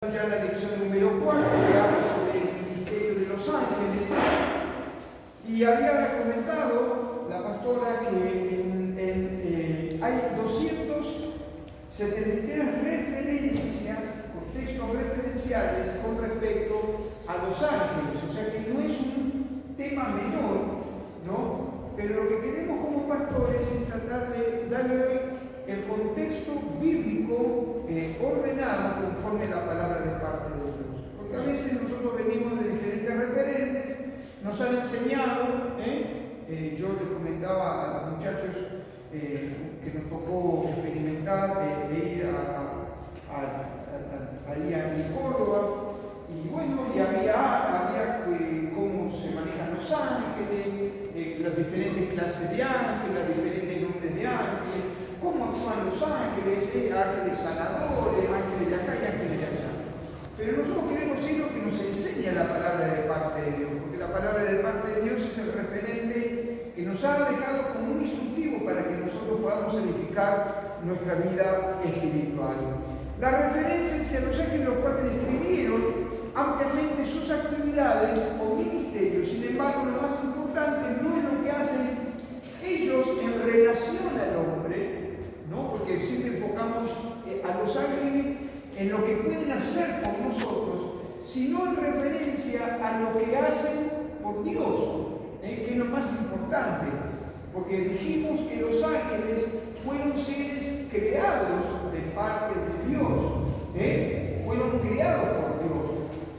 Ya la lección número 4, que habla sobre el ministerio de los ángeles, y había comentado la pastora que hay 273 referencias o textos referenciales con respecto a los ángeles, o sea que no es un tema menor, ¿no? Pero lo que queremos como pastores es tratar de darle el contexto bíblico ordenado conforme a la palabra de parte de Dios. Porque a veces nosotros venimos de diferentes referentes, nos han enseñado, yo les comentaba a los muchachos que nos tocó experimentar ir ahí en Córdoba, y bueno, y había cómo se manejan los ángeles, las diferentes clases de ángeles, los diferentes nombres de ángeles, cómo actúan los ángeles, ángeles sanadores, ángeles de acá y ángeles de allá. Pero nosotros queremos ir lo que nos enseña la palabra de parte de Dios, porque la palabra de parte de Dios es el referente que nos ha dejado como un instructivo para que nosotros podamos edificar nuestra vida espiritual. La referencia hacia los ángeles, los cuales describieron ampliamente sus actividades o ministerios. Sin embargo, lo más importante no es lo que hacen ellos en relación al hombre, ¿no? Porque siempre enfocamos a los ángeles en lo que pueden hacer por nosotros, sino en referencia a lo que hacen por Dios, que es lo más importante. Porque dijimos que los ángeles fueron seres creados de parte de Dios, fueron creados por Dios.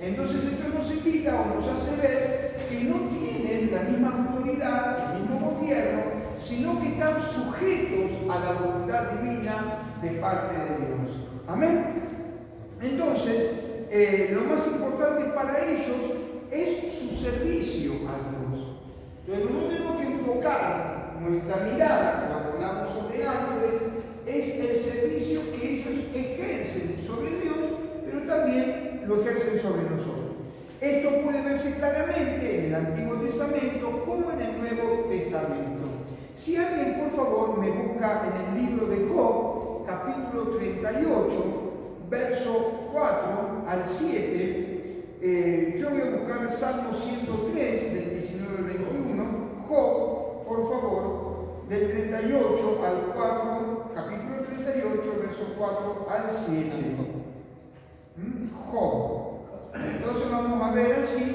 Entonces esto nos indica o nos hace ver que no tienen la misma autoridad, el mismo gobierno, sino que están sujetos a la voluntad divina de parte de Dios. Amén. Entonces, lo más importante para ellos es su servicio a Dios. Entonces, nosotros tenemos que enfocar nuestra mirada, cuando hablamos sobre ángeles, es el servicio que ellos ejercen sobre Dios, pero también lo ejercen sobre nosotros. Esto puede verse claramente en el Antiguo Testamento como en el Nuevo Testamento. Si alguien, por favor, me busca en el libro de Job, capítulo 38, verso 4 al 7, yo voy a buscar el Salmo 103, del 19 al 21, Job, por favor, del 38 al 4, capítulo 38, verso 4 al 7. Job. Entonces vamos a ver allí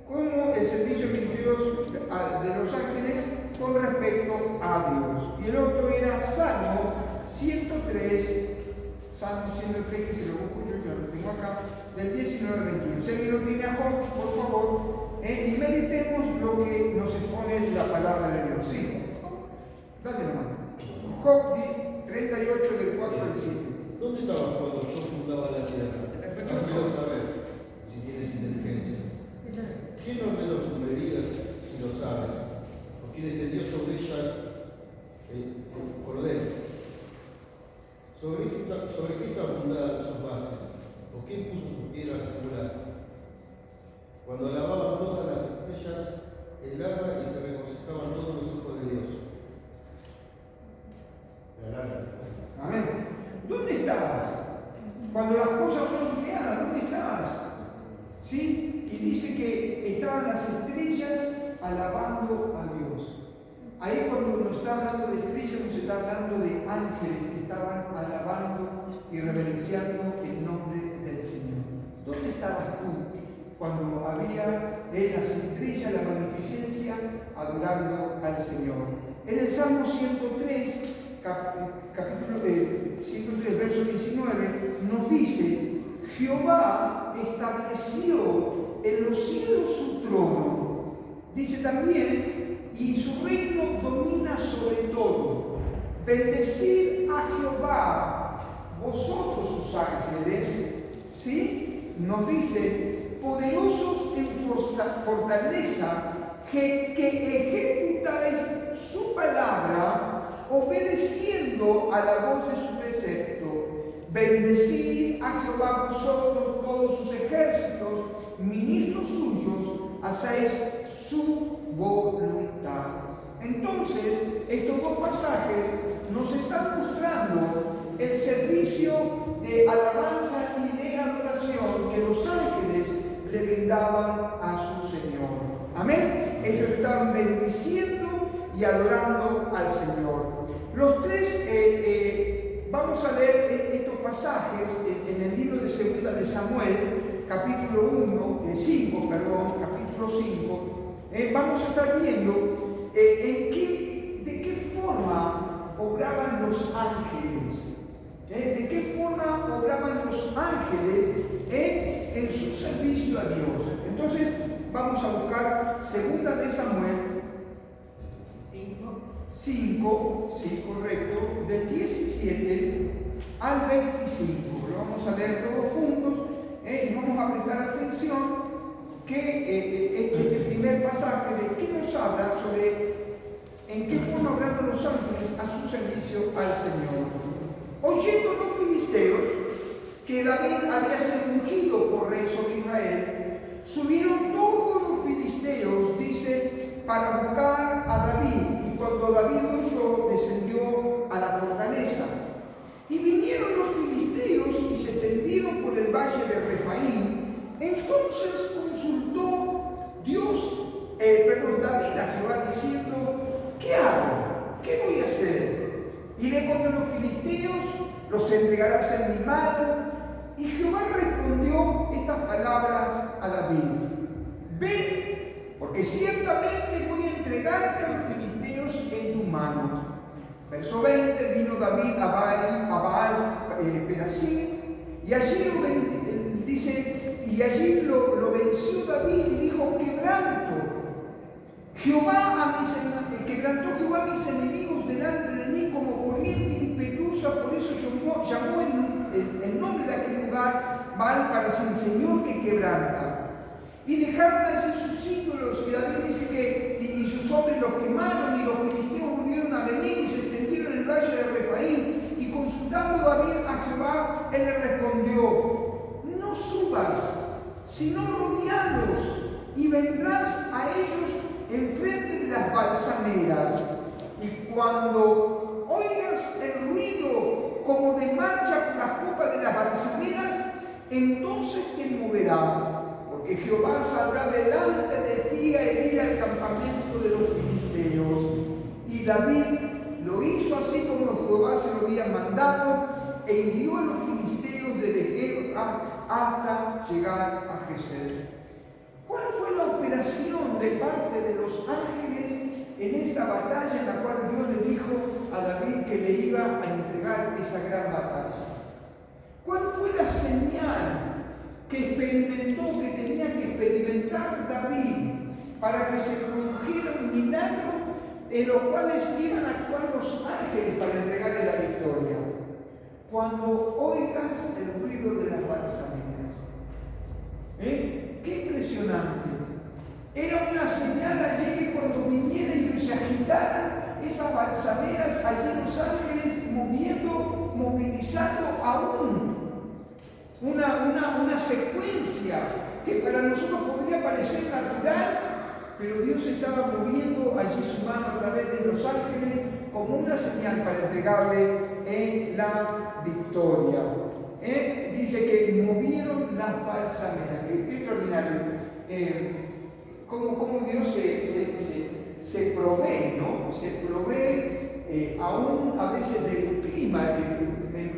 cómo el servicio misterioso de los ángeles con respecto a Dios. Y el otro era Salmo 103, que se lo busco yo lo tengo acá, del 19 al 21. Si alguien lo tiene a Job, por favor, y meditemos lo que nos expone la palabra de Dios. Sí, dale nomás. Job 38 del 4 al 7. ¿Dónde estabas cuando yo fundaba la tierra? Quiero saber si tienes inteligencia. ¿Quién ordenó sus medidas si lo sabes? ¿O quién extendió sobre ella el cordero? ¿Sobre qué está fundada sus bases? ¿O quién puso sus piedras angulares? Cuando alababan todas las estrellas, el alba y se regocijaban todos los ojos de Dios. Amén. ¿Dónde estabas? Cuando las cosas fueron creadas, ¿dónde estabas? ¿Sí? Y dice que estaban las estrellas alabando a Dios. Ahí cuando nos está hablando de estrellas, nos está hablando de ángeles que estaban alabando y reverenciando el nombre del Señor. ¿Dónde estabas tú cuando había en las estrellas la magnificencia adorando al Señor? En el Salmo 103, capítulo 103, verso 19, nos dice: Jehová estableció en los cielos su trono. Dice también, y su reino domina sobre todo. Bendecid a Jehová, vosotros sus ángeles, ¿sí? Nos dice, poderosos en fortaleza, que ejecutáis su palabra, obedeciendo a la voz de su precepto. Bendecid a Jehová vosotros, todos sus ejércitos, ministros suyos, hacéis su voluntad. Entonces, estos dos pasajes nos están mostrando el servicio de alabanza y de adoración ofrendaban a su Señor. Amén. Ellos estaban bendiciendo y adorando al Señor. Los tres, vamos a leer estos pasajes en el libro de Segunda de Samuel, capítulo 5, capítulo 5. Vamos a estar viendo de qué forma obraban los ángeles. ¿De qué forma obraban los ángeles en su servicio a Dios? Entonces, vamos a buscar Segunda de Samuel 5, sí, correcto, del 17 al 25. Lo vamos a leer todos juntos y vamos a prestar atención que este primer pasaje de qué nos habla sobre en qué forma obraron los ángeles a su servicio al Señor. Oyendo los filisteos que David había sido ungido por rey sobre Israel, subieron todos los filisteos, dice, para buscar a David. Y cuando David lo oyó, descendió a la fortaleza. Y vinieron los filisteos y se extendieron por el valle de Refaim. Entonces consultó David a Jehová diciendo: ¿qué hago? ¿Qué voy a hacer? Iré contra los filisteos, los entregarás en mi mano. Y Jehová respondió estas palabras a David: ven, porque ciertamente voy a entregarte a los filisteos en tu mano. Verso 20, vino David a Baal Perasim, y allí lo venció David y dijo: quebrantó Jehová a mis enemigos delante de mí como corriente impetuosa. Por eso llamó el nombre de aquel lugar Baal Perasim, Señor que quebranta. Y dejaron allí sus ídolos, y David dice que y sus hombres los quemaron, y los filisteos volvieron a venir y se extendieron en el valle de Refaim. Y consultando David a Jehová, él le respondió: no subas, sino rodealos, y vendrás a ellos enfrente de las balsameras. Y cuando oigas el ruido como de marcha por las copas de las balsameras, entonces te moverás, porque Jehová saldrá delante de ti a herir al campamento de los filisteos. Y David lo hizo así como Jehová se lo había mandado, e hirió a los filisteos desde Geba hasta llegar a Gezer. ¿Cuál fue la operación de parte de los ángeles en esta batalla en la cual Dios le dijo a David que le iba a entregar esa gran batalla? ¿Cuál fue la señal que experimentó, que tenía que experimentar David para que se produjera un milagro en los cuales iban a actuar los ángeles para entregarle la victoria? Cuando oigas el ruido de las balsameras. ¡Qué impresionante! Era una señal allí que cuando vinieran y se agitaran esas balsameras, allí los ángeles movilizando aún una secuencia que para nosotros podría parecer natural, pero Dios estaba moviendo allí su mano a través de los ángeles como una señal para entregarle la victoria. Dice que movieron las balsameras. Qué extraordinario. Cómo Dios se provee, ¿no? Se provee aún a veces del clima.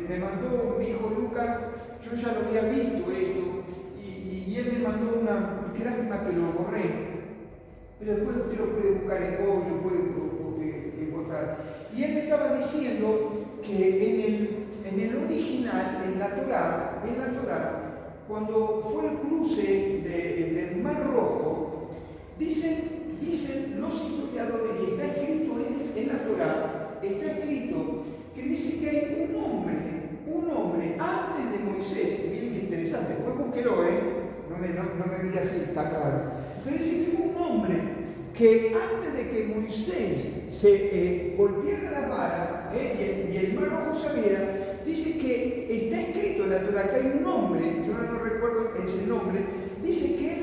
Me mandó mi hijo Lucas, yo ya lo había visto esto, y él me mandó qué lástima que lo borré, pero después usted lo puede buscar en Google, lo puede encontrar. Y él me estaba diciendo que en el original, en la Torá, cuando fue el cruce del Mar Rojo, dicen los historiadores, y está escrito en la Torá, está escrito que dice que hay un hombre antes de Moisés. Miren qué interesante, después búsquelo, no me vi así, está claro. Pero dice que hubo un hombre que antes de que Moisés se golpeara la vara y el Mar Rojo se abriera, dice que está escrito en la Torá que hay un hombre, que ahora no recuerdo ese nombre, dice que él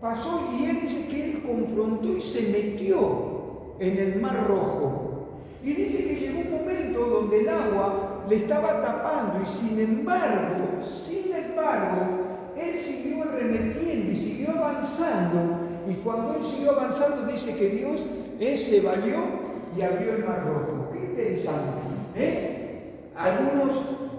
pasó y él dice que él confrontó y se metió en el Mar Rojo. Y dice que llegó un momento donde el agua le estaba tapando y sin embargo, él siguió dice que Dios se valió y abrió el Mar Rojo. Qué interesante. Algunos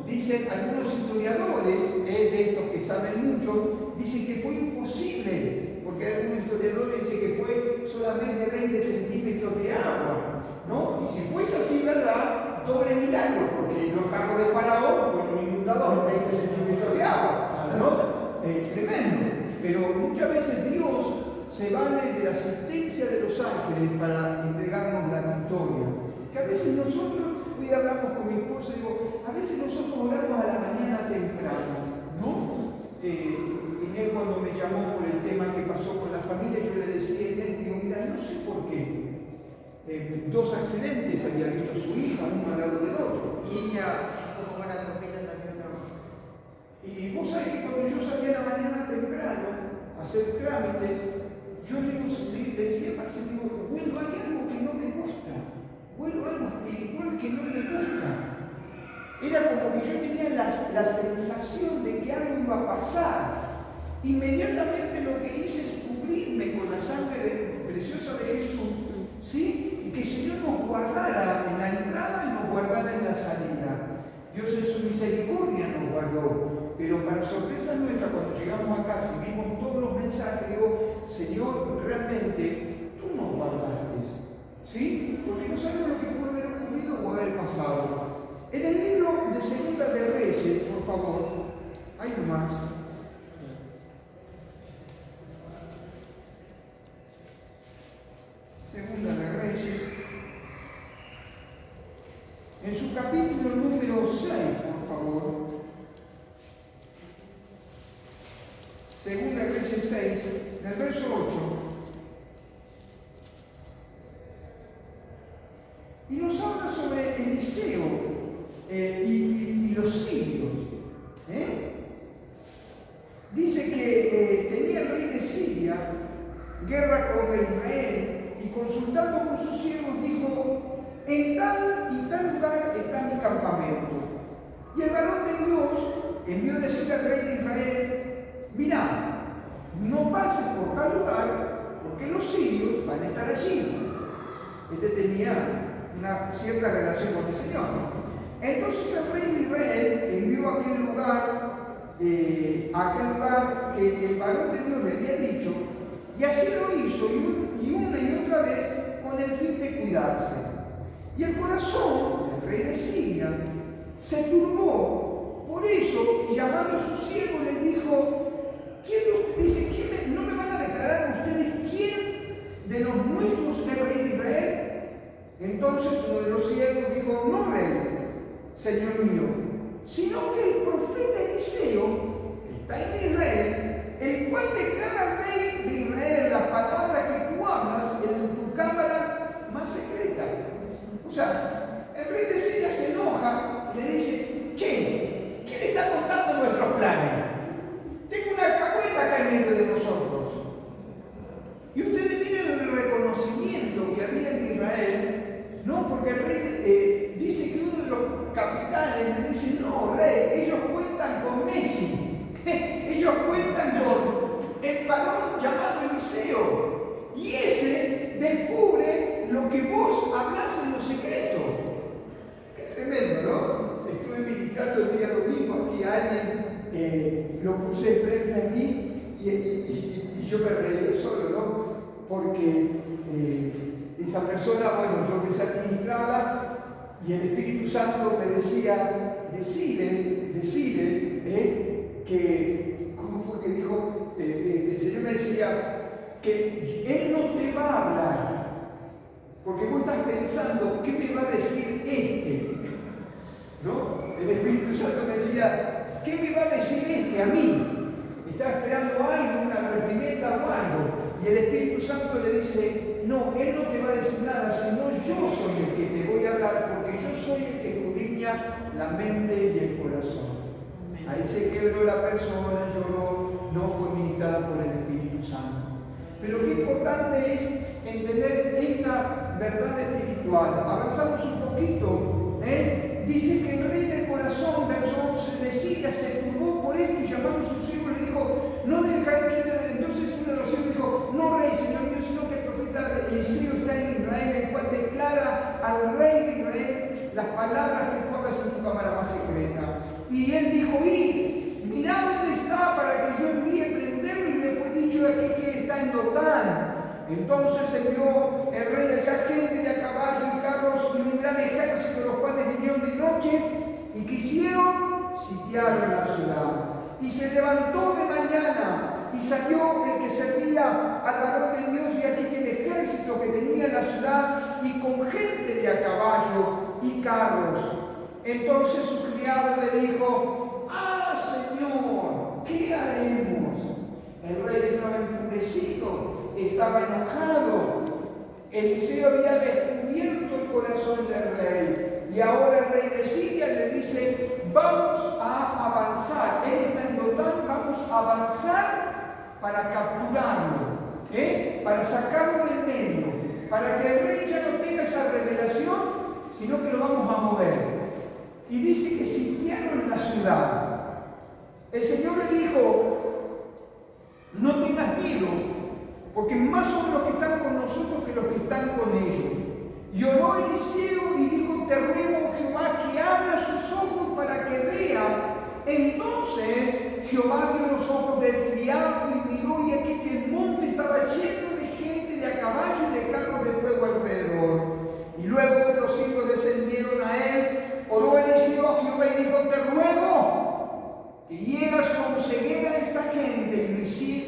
historiadores, de estos que saben mucho, dicen que fue imposible, porque algunos historiadores dicen que fue solamente 20 centímetros de agua, ¿no? Y si fuese así, ¿verdad? Doble milagro, porque los carros de Faraón fueron inundados en 20 centímetros de agua, ¿no? Tremendo. Pero muchas veces Dios se vale de la asistencia de los ángeles para entregarnos la victoria. Que a veces nosotros, hoy hablamos con mi esposa y digo, a veces nosotros oramos a la mañana temprano, ¿no? Inés cuando me llamó por el tema que pasó con la familia, yo le decía a Inés, digo, mira, no sé por qué. 2 accidentes había visto su hija, uno al lado del otro. Y ella, como con atropella también, no. Y vos sabés que cuando yo salía a la mañana temprano a hacer trámites, yo le decía a Marcelo, digo, bueno, hay algo que no me gusta, bueno, algo espiritual que no me gusta. Era como que yo tenía la sensación de que algo iba a pasar. Inmediatamente lo que hice es cubrirme con la sangre preciosa de Jesús, ¿sí? Y que el Señor nos guardara en la entrada y nos guardara en la salida. Dios en su misericordia nos guardó, pero para sorpresa nuestra, cuando llegamos a casa y vimos todos los mensajes, digo, Señor, realmente tú nos guardaste, ¿sí? Porque no sabemos lo que puede haber ocurrido o haber pasado. En el libro de Segunda de Reyes, por favor, hay más. Segunda de Reyes, en su capítulo número 6, por favor. Segunda de Reyes 6, en el verso 8. Y nos habla sobre Eliseo y los sirios. Dice que tenía el rey de Siria guerra contra Israel y consultando con sus siervos dijo, en tal y tal lugar está mi campamento. Y el varón de Dios envió a decir al rey de Israel, mirá, no pases por tal lugar porque los sirios van a estar allí. Este tenía una cierta relación con el Señor, ¿no? Entonces el rey de Israel envió a aquel lugar que el varón de Dios le había dicho, y así lo hizo, y una y otra vez con el fin de cuidarse. Y el corazón del rey de Siria se turbó por eso, y llamando a sus siervos les dijo, ¿no me van a declarar ustedes quién de los nuestros es rey de Israel? Entonces uno de los siervos dijo, no rey, Señor mío, sino que el profeta Eliseo, que está en Israel, el cual declara al rey de Israel las palabras que tú hablas en tu cámara más secreta. O sea, el rey de Siria se enoja y le dice, che, ¿quién está contando nuestros planes? Tengo una alcahueta acá en medio de nosotros. Y ustedes miren el reconocimiento que había en Israel, ¿no? Porque el rey dice que uno de los capitanes le dice, no, rey, ellos cuentan con Messi, ellos cuentan con el varón llamado Eliseo, y ese descubre lo que vos hablás en lo secreto. Qué tremendo, ¿no? Estuve ministrando el día domingo aquí a alguien, lo puse frente a mí y yo me reí solo, ¿no? Porque esa persona, bueno, yo empecé a ministrarla y el Espíritu Santo me decía, decile, que, ¿cómo fue que dijo? El Señor me decía que Él no te va a hablar, porque vos estás pensando, ¿qué me va a decir este? ¿No? El Espíritu Santo me decía, ¿qué me va a decir este a mí? Estaba esperando algo, una reprimenda o algo. Y el Espíritu Santo le dice, no, Él no te va a decir nada, sino yo soy el que te voy a hablar, porque yo soy el que escudriña la mente y el corazón. Ahí se quebró la persona, lloró, no fue ministrada por el Espíritu Santo. Pero lo importante es entender esta verdad espiritual. Avanzamos un poquito. Dice que el rey del corazón, verso 11, de Siria se turbó por esto y llamando a sus siervos le dijo, no dejáis que... Entonces uno de los siervos dijo, no rey, Señor mío, sino que el profeta las palabras que tú hablas en tu cámara más secreta. Y él dijo, mirá dónde está para que yo envíe a prenderlo. Y le fue dicho aquí que está en Dotán. Entonces envió el rey allá gente de a caballo y carros y un gran ejército, los cuales vinieron de noche y quisieron sitiar la ciudad. Y se levantó de mañana y salió el que servía al varón de Dios, y aquí que el ejército que tenía en la ciudad y con gente de a caballo y carros. Entonces su criado le dijo, Señor, ¿qué haremos? El rey estaba enfurecido, estaba enojado. Eliseo había descubierto el corazón del rey, y ahora el rey de Siria le dice, vamos a avanzar. Él está en Dotán, vamos a avanzar para capturarlo, para sacarlo del medio, para que el rey ya no tenga esa revelación, sino que lo vamos a mover. Y dice que sitiaron la ciudad. El Señor le dijo, no tengas miedo, porque más son los que están con nosotros que los que están con ellos. Y oró Eliseo y dijo, te ruego, Jehová, que abra sus ojos para que vea. Entonces Jehová abrió los ojos del criado y miró, y aquí que el monte estaba lleno de gente de a caballo y de carros de fuego alrededor. Y luego que los siervos descendieron a él, oró Eliseo a Jehová y dijo, te ruego que hieras con ceguera a esta gente,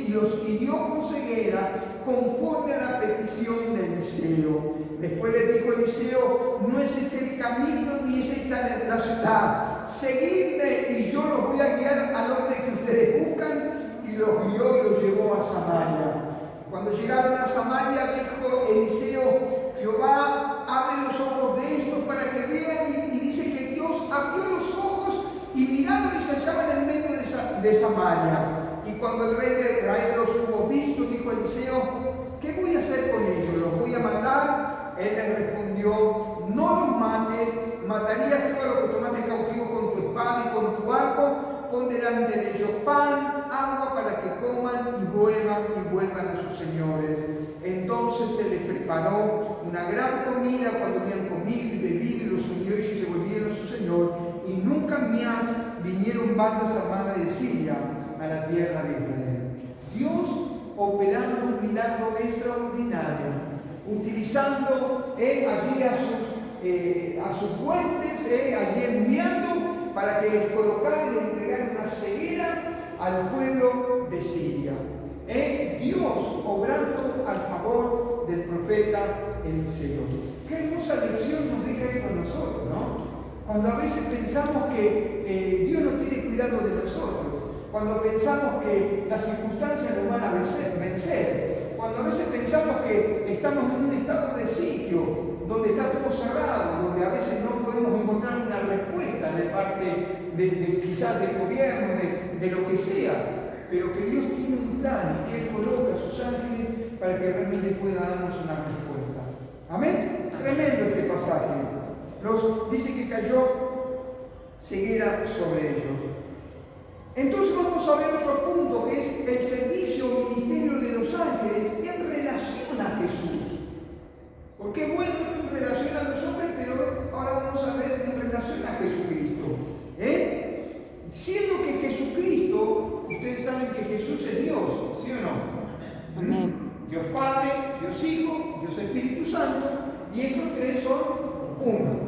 y los hirió con ceguera conforme a la petición de Eliseo. Después le dijo Eliseo, no es este el camino ni es esta la ciudad, seguidme y yo los voy a guiar al hombre que ustedes buscan. Y los guió y los llevó a Samaria. Cuando llegaron a Samaria, dijo Eliseo, Jehová, abre los ojos de estos para que vean. Y dice que Dios abrió los ojos y miraron y se hallaban en medio de Samaria. Y cuando el rey de Israel los hubo visto, dijo Eliseo, ¿qué voy a hacer con ellos? ¿Los voy a matar? Él les respondió, no los mates, matarías tú a los que tomaste cautivo con tu espada y con tu arco. Pon delante de ellos pan, agua para que coman y vuelvan a sus señores. Entonces se les preparó una gran comida cuando habían comido y bebido, y los unió, y se volvieron a su señor. Y nunca más vinieron bandas armadas de Siria a la tierra de Israel. Dios operando un milagro extraordinario, utilizando allí a sus huestes, allí enviando para que les colocaran y les entregaran una ceguera al pueblo de Siria. Dios obrando al favor del profeta Eliseo. Qué hermosa lección nos deja ahí con nosotros, ¿no? Cuando a veces pensamos que Dios no tiene cuidado de nosotros, cuando pensamos que las circunstancias nos van a vencer, cuando a veces pensamos que estamos en un estado de sitio, donde está todo cerrado, donde a veces no podemos encontrar una respuesta de parte de quizás del gobierno, de lo que sea, pero que Dios tiene un plan y que Él coloca a sus ángeles para que realmente pueda darnos una respuesta. Amén. Tremendo este pasaje. Dice que cayó ceguera sobre ellos. Entonces vamos a ver otro punto, que es el servicio o ministerio de los ángeles en relación a Jesús. Porque bueno, en relación a los hombres, pero ahora vamos a ver en relación a Jesucristo. Siendo que Jesucristo, ustedes saben que Jesús es Dios, ¿sí o no? Amén. Dios Padre, Dios Hijo, Dios Espíritu Santo, y estos tres son uno.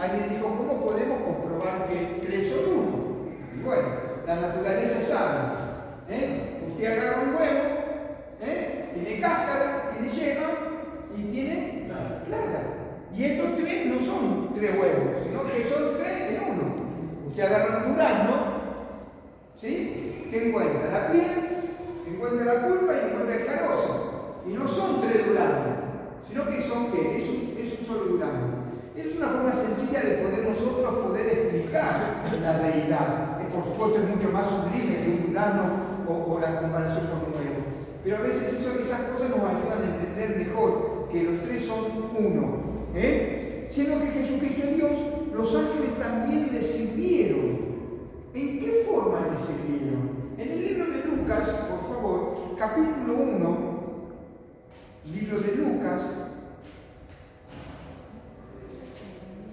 Alguien dijo, ¿cómo podemos comprobar que tres son uno? Y bueno, la naturaleza sabe. Usted agarra un huevo, tiene cáscara, tiene yema y tiene clara. Y estos tres no son tres huevos, sino que son tres en uno. Usted agarra un durazno, ¿sí? ¿Qué encuentra? La piel, encuentra la pulpa y encuentra el carozo. Y no son tres duraznos, sino que son ¿qué? Es un solo durazno. Es una forma sencilla de nosotros poder explicar la deidad. Por supuesto es mucho más sublime que un durazno o la comparación con un huevo. Pero a veces esas cosas nos ayudan a entender mejor que los tres son uno. Siendo que Jesucristo es Dios, los ángeles también le sirvieron. ¿En qué forma le sirvieron? En el libro de Lucas, por favor, capítulo 1, libro de Lucas,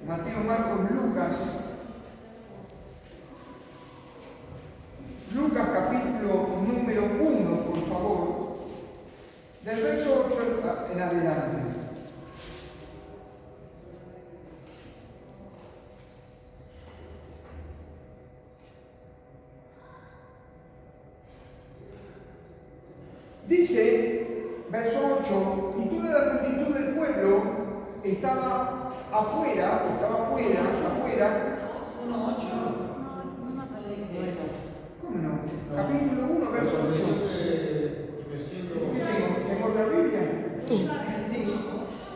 Mateo, Marcos, Lucas. Lucas capítulo número 1, por favor, del verso 8 en adelante. Dice, verso 8, y toda la multitud del pueblo estaba afuera. 1:8. ¿Cómo no? Capítulo 1, verso 8. ¿Tengo otra Biblia?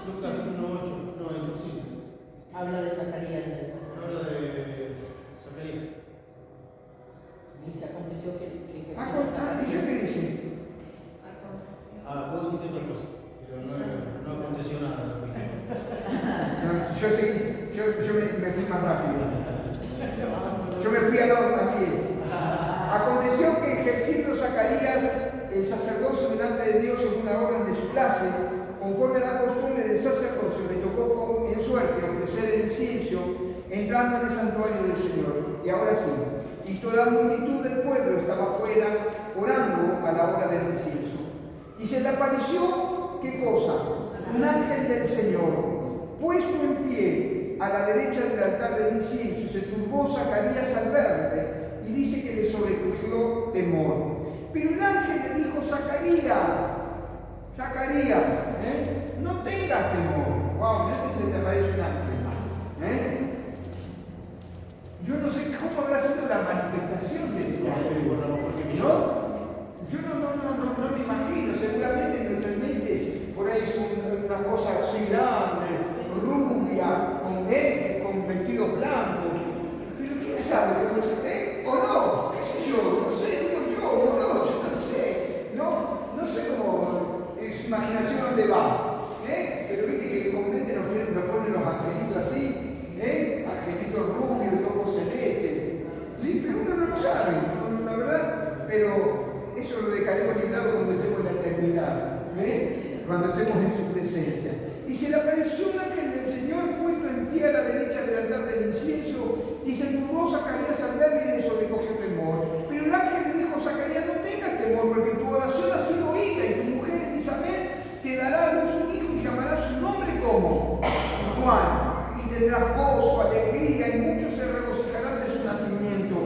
Lucas 1:8, no, el 5. Habla de Zacarías. Habla de Zacarías. Y se aconteció que ¿Y yo qué dije? Vos dijiste otra cosa, pero no aconteció nada. No, yo seguí, yo me fui más rápido. Yo me fui a los 10. Aconteció que ejerciendo Zacarías el sacerdocio delante de Dios en una orden de su clase, conforme a la costumbre del sacerdocio, le tocó en suerte ofrecer el incienso entrando en el santuario del Señor. Y ahora sí, y toda la multitud del pueblo estaba afuera orando a la hora del incienso. Y se le apareció, ¿qué cosa? Un ángel del Señor, puesto en pie a la derecha del altar del incienso. Se turbó Zacarías al verle y dice que le sobrecogió temor. Pero el ángel le dijo: Zacarías, no tengas temor. Wow, no sé si se te aparece un ángel. Yo no sé cómo habrá sido la manifestación de este ángel, ¿no? Yo no me imagino, seguramente en nuestras mentes por ahí es una cosa así grande, rubia, con vestidos blancos. Pero quién sabe, o no, qué sé yo, no sé, digo yo, o no, yo no sé, no sé cómo su imaginación dónde va, pero viste que comúnmente nos ponen los angelitos así, angelitos rubios de ojos celestes, sí, pero uno no lo sabe, la verdad, pero eso lo dejaremos librado cuando estemos en la eternidad, cuando estemos en su presencia. Y se le apareció un ángel del Señor puesto en pie a la derecha del altar del incienso, y se turbó Zacarías al verle y le sobrecogió temor. Pero el ángel le dijo: Zacarías, no tengas temor, porque tu oración ha sido oída, y tu mujer Elisabet te dará a luz un hijo y llamará su nombre como Juan, y tendrás gozo, alegría, y muchos se regocijarán de su nacimiento,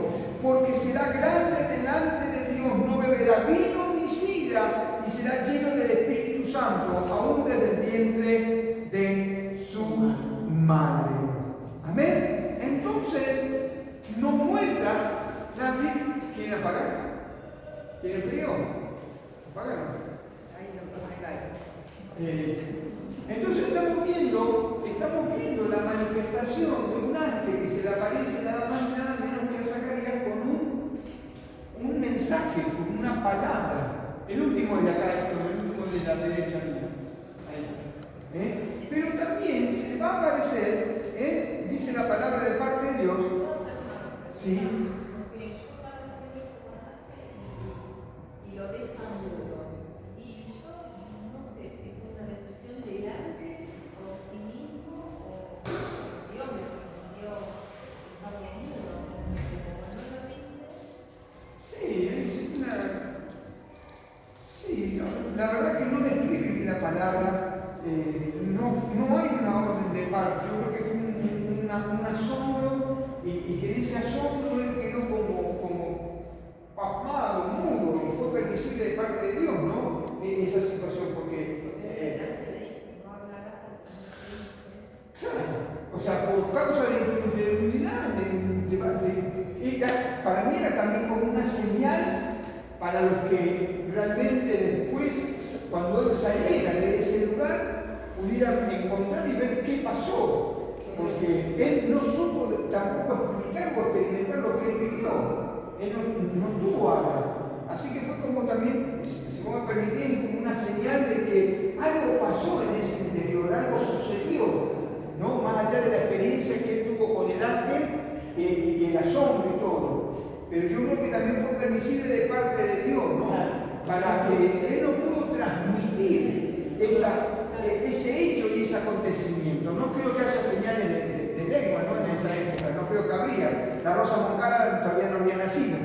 porque será grande delante de Dios, no beberá vino ni sidra, y será lleno del Espíritu Santo, aún desde el vientre de su madre. Amén. Entonces nos muestra también. ¿Quieren apagar? ¿Tienen frío? Apágalo. Entonces estamos viendo la manifestación de un ángel que se le aparece nada más y nada menos que a Zacarías con un mensaje, con una palabra. El último de acá, el último de la derecha mía. Ahí. Pero también se le va a aparecer, dice la palabra de parte de Dios. Sí. Y lo dejan duro. Y yo no sé si fue una decisión de arte o sí mismo o Dios me dio varias miedo. Cuando lo dice. Sí, la verdad que no describe bien la palabra. No hay una orden de parte. Yo creo que fue un asombro y que en ese asombro él quedó como pasmado, mudo, y fue permisible de parte de Dios, ¿no? Esa situación, porque o sea, por causa de incredulidad, para mí era también como una señal para los que realmente después, cuando él saliera de ese lugar, pudieran encontrar y ver qué pasó, porque él no supo tampoco explicar o experimentar lo que él vivió, él no tuvo habla, así que fue como también, si vos me permitís, como una señal de que algo pasó en ese interior, algo sucedió, ¿no? Más allá de la experiencia que él tuvo con el ángel y el asombro y todo. Pero yo creo que también fue permisible de parte de Dios, ¿no? Para que él no pudo transmitir ese hecho y ese acontecimiento. No creo que haya señales de lengua, ¿no? En esa época, no creo que habría. La Rosa Moncada todavía no había nacido.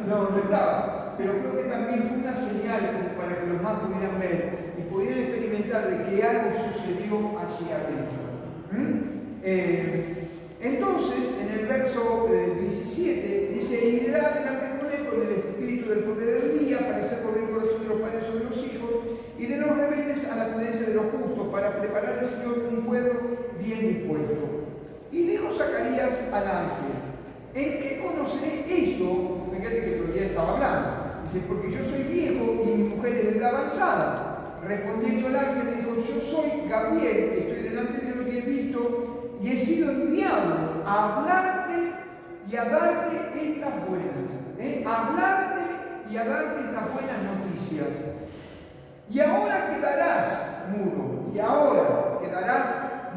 No estaba. Pero creo que también fue una señal como para que los más pudieran ver y pudieran experimentar de que algo sucedió allí adentro. Entonces, en el verso 17, dice: y dirá delante con él con el espíritu del poder del día, para hacer correr el corazón de los padres sobre los hijos, y de los rebeldes a la prudencia de los justos, para preparar al Señor un pueblo bien dispuesto. Y dijo Zacarías al ángel: ¿en qué conoceré esto? Fíjate que todavía estaba hablando. Dice: porque yo soy viejo y mi mujer es de edad avanzada. Respondiendo el ángel le dijo: yo soy Gabriel, que estoy delante de Dios y he visto y he sido enviado a hablarte y a darte estas buenas. A hablarte y a darte estas buenas noticias. Y ahora quedarás mudo. Y ahora quedarás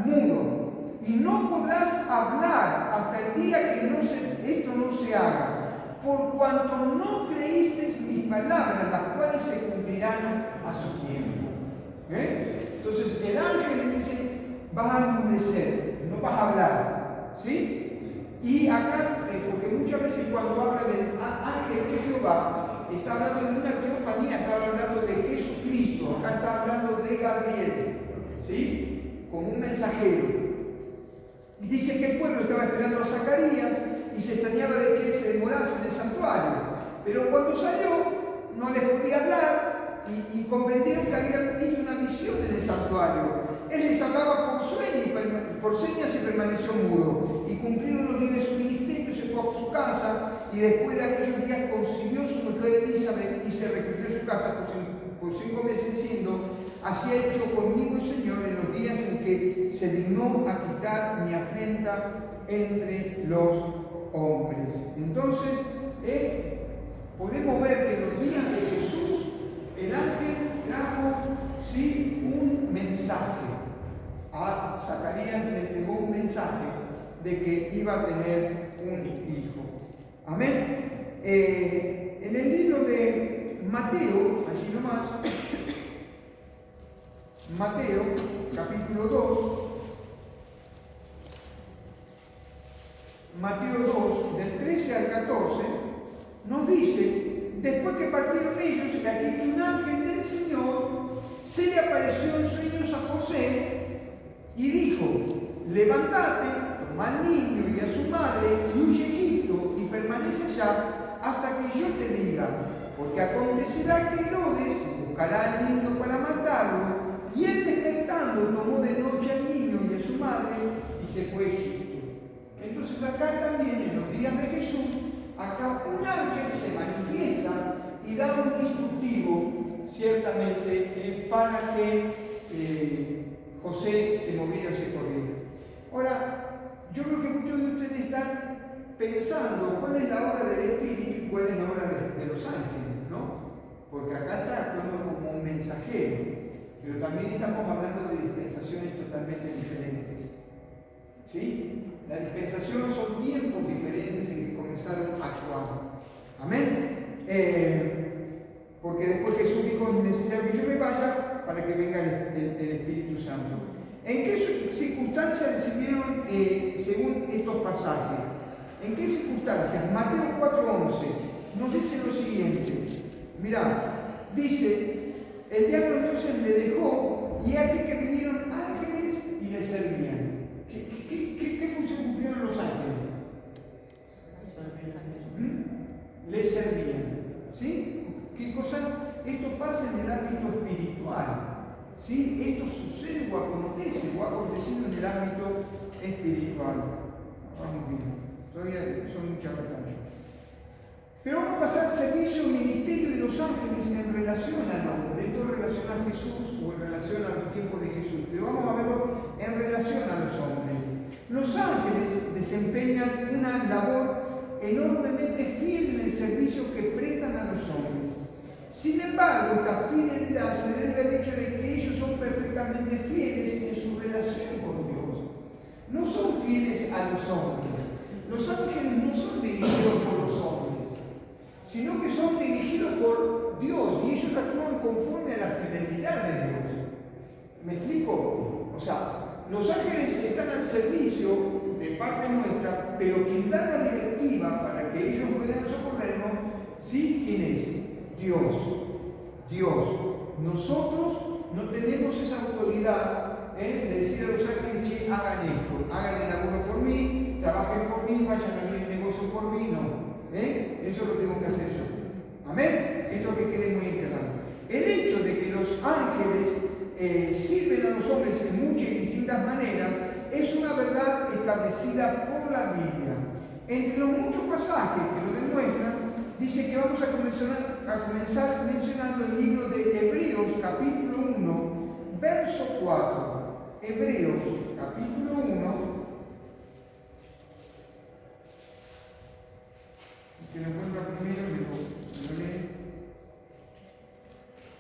mudo. Y no podrás hablar hasta el día que esto no se haga. Por cuanto no creísteis mis palabras, las cuales se cumplirán a su tiempo. Entonces el ángel le dice: vas a enmudecer, no vas a hablar. ¿Sí? Y acá, porque muchas veces cuando habla del ángel de Jehová, está hablando de una teofanía, está hablando de Jesucristo, acá está hablando de Gabriel, ¿sí? Como un mensajero. Y dice que el pueblo estaba esperando a Zacarías y se extrañaba de que él se demorase en el santuario. Pero cuando salió, no les podía hablar y comprendieron que había visto una visión en el santuario. Él les hablaba por señas y permaneció mudo. Y cumplidos los días de su ministerio, se fue a su casa y después de aquellos días concibió su mujer Elizabeth y se recluyó en su casa por 5 meses, diciendo: así ha hecho conmigo el Señor en los días en que se dignó a quitar mi afrenta entre los hombres. Entonces, podemos ver que en los días de Jesús, el ángel trajo, ¿sí?, un mensaje. A Zacarías le entregó un mensaje de que iba a tener un hijo. Amén. En el libro de Mateo, allí nomás, Mateo, capítulo 2, Mateo 2, del 13 al 14, nos dice: después que partieron ellos, y aquí un ángel del Señor se le apareció en sueños a José y dijo: levántate, toma al niño y a su madre y huye a Egipto y permanece allá hasta que yo te diga, porque acontecerá que Herodes buscará al niño para matarlo. Y él, despertando, tomó de noche al niño y a su madre y se fue a Egipto. Entonces acá también, en los días de Jesús, acá un ángel se manifiesta y da un instructivo, ciertamente, para que José se moviera hacia corriera. Ahora, yo creo que muchos de ustedes están pensando cuál es la obra del Espíritu y cuál es la obra de los ángeles, ¿no? Porque acá está actuando como un mensajero. Pero también estamos hablando de dispensaciones totalmente diferentes. ¿Sí? La dispensación son tiempos diferentes en que comenzaron a actuar. Amén. Porque después Jesús dijo: es necesario que yo me vaya para que venga el Espíritu Santo. ¿En qué circunstancias recibieron según estos pasajes? ¿En qué circunstancias? Mateo 4:11 nos dice lo siguiente. Mirá, dice: el diablo entonces le dejó, y aquí que vinieron ángeles y le servían. ¿Qué función cumplieron los ángeles? Le servían. ¿Sí? ¿Qué cosa? Esto pasa en el ámbito espiritual. ¿Sí? Esto sucede o acontece o ha acontecido en el ámbito espiritual. Vamos bien. Todavía son muchas batallas. Pero vamos a pasar al servicio y ministerio de los ángeles en relación al hombre. Esto en relación a Jesús o en relación a los tiempos de Jesús. Pero vamos a verlo en relación a los hombres. Los ángeles desempeñan una labor enormemente fiel en el servicio que prestan a los hombres. Sin embargo, esta fidelidad se debe al hecho de que ellos son perfectamente fieles en su relación con Dios. No son fieles a los hombres. Los ángeles no son dirigidos por los hombres, sino que son dirigidos por Dios y ellos actúan conforme a la fidelidad de Dios. ¿Me explico? O sea, los ángeles están al servicio de parte nuestra, pero quien da la directiva para que ellos puedan socorrernos, ¿sí? ¿Quién es? Dios. Dios. Nosotros no tenemos esa autoridad de decir a los ángeles, che, hagan esto, hagan el laburo por mí, trabajen por mí, vayan a abrir el negocio por mí, no. Eso lo tengo que hacer yo. Amén. Esto que quede muy claro. El hecho de que los ángeles sirven a los hombres en muchas y distintas maneras es una verdad establecida por la Biblia. Entre los muchos pasajes que lo demuestran, dice que vamos a comenzar mencionando el libro de Hebreos, capítulo 1, verso 4. Hebreos, capítulo 1. Que lo encuentra primero y lo lee.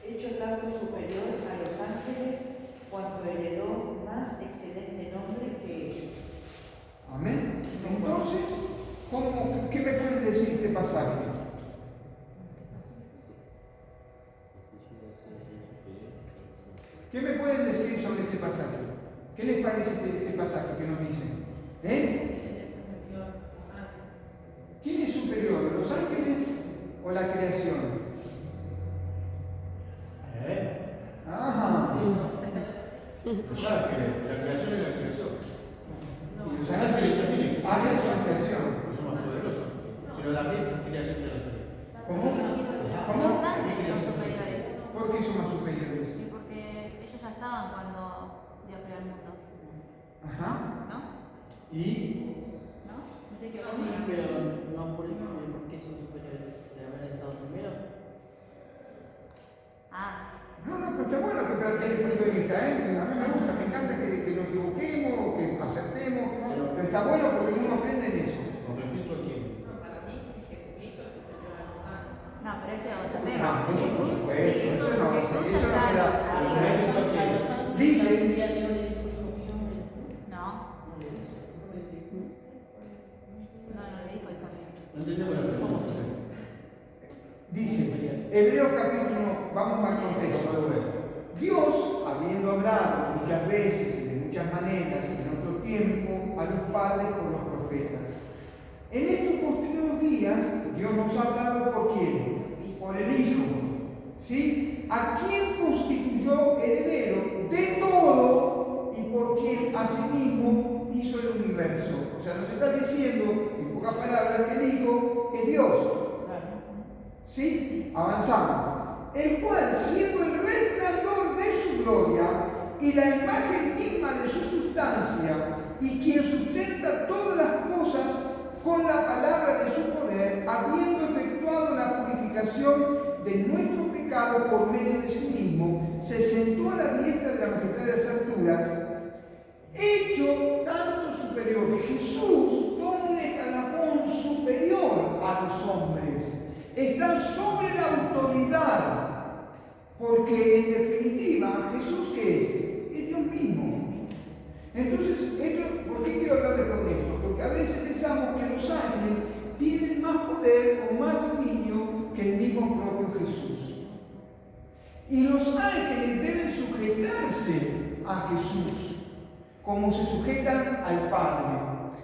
Hecho tanto superior a los ángeles, cuanto heredó más excelente nombre que ellos. Amén. Entonces, ¿qué me pueden decir este pasaje? ¿Qué me pueden decir sobre este pasaje? ¿Qué les parece este pasaje que nos dicen? ¿Quién es superior, los ángeles o la creación? Ajá. Los ángeles, la creación es la creación. Y los ángeles también. Ángeles son creación. Son más poderosos. Pero también creación te refiere. ¿Cómo? Los ángeles son superiores. ¿Por qué son más superiores? Sí, porque ellos ya estaban cuando Dios creó el mundo. Ajá. ¿No? ¿Y? ¿No? ¿No te Sí, equivocas? pero no por qué son superiores de haber estado primero. Ah, No, pero está bueno que planteen el punto de vista, A mí me gusta, me encanta que nos equivoquemos, que acertemos, pero está bueno porque uno aprende en eso. ¿Con respecto a quién? Para mí, Jesucristo es superior a los ángeles. no, pero ese es otro Ah, tema. eso por Jesús, supuesto, sí, eso no, Jesús eso ya no queda. está arriba. A los ángeles Dice- algún día Dios le dijo hijo mío, No, no le dijo. no le dijo hijo mío. No entendemos lo que somos. Dice, Hebreos capítulo 1, vamos al contexto. Dios, habiendo hablado muchas veces y de muchas maneras en otro tiempo a los padres por los profetas, en estos posteriores días Dios nos ha hablado ¿por quién? Por el Hijo, ¿sí? A quien constituyó heredero de todo y por quien asimismo hizo el universo. O sea, nos está diciendo, en pocas palabras, que el Hijo es Dios. ¿Sí? Avanzamos. El cual, siendo el resplandor de su gloria y la imagen misma de su sustancia, y quien sustenta todas las cosas con la palabra de su poder, habiendo efectuado la purificación de nuestros pecados por medio de sí mismo, se sentó a la diestra de la majestad de las alturas, hecho tanto superior. Jesús toma un escalafón superior a los hombres. Está sobre la autoridad, porque en definitiva, ¿Jesús qué es? Es Dios mismo. Entonces, ¿por qué quiero hablarles con esto? Porque a veces pensamos que los ángeles tienen más poder o más dominio que el mismo propio Jesús. Y los ángeles deben sujetarse a Jesús, como se sujetan al Padre.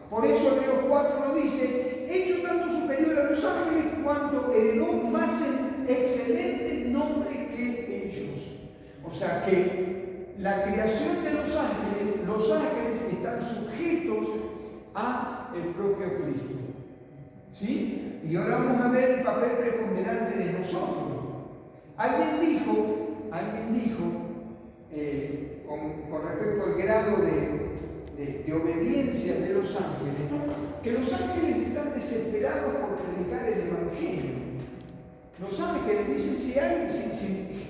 Por eso Hebreos 4 nos dice, hecho tanto superior a los ángeles cuanto heredó más excelente nombre que ellos. O sea que la creación de los ángeles están sujetos a el propio Cristo. ¿Sí? Y ahora vamos a ver el papel preponderante de nosotros. Alguien dijo con respecto al grado de obediencia de los ángeles, que los ángeles están desesperados por predicar el Evangelio. Los ángeles dicen,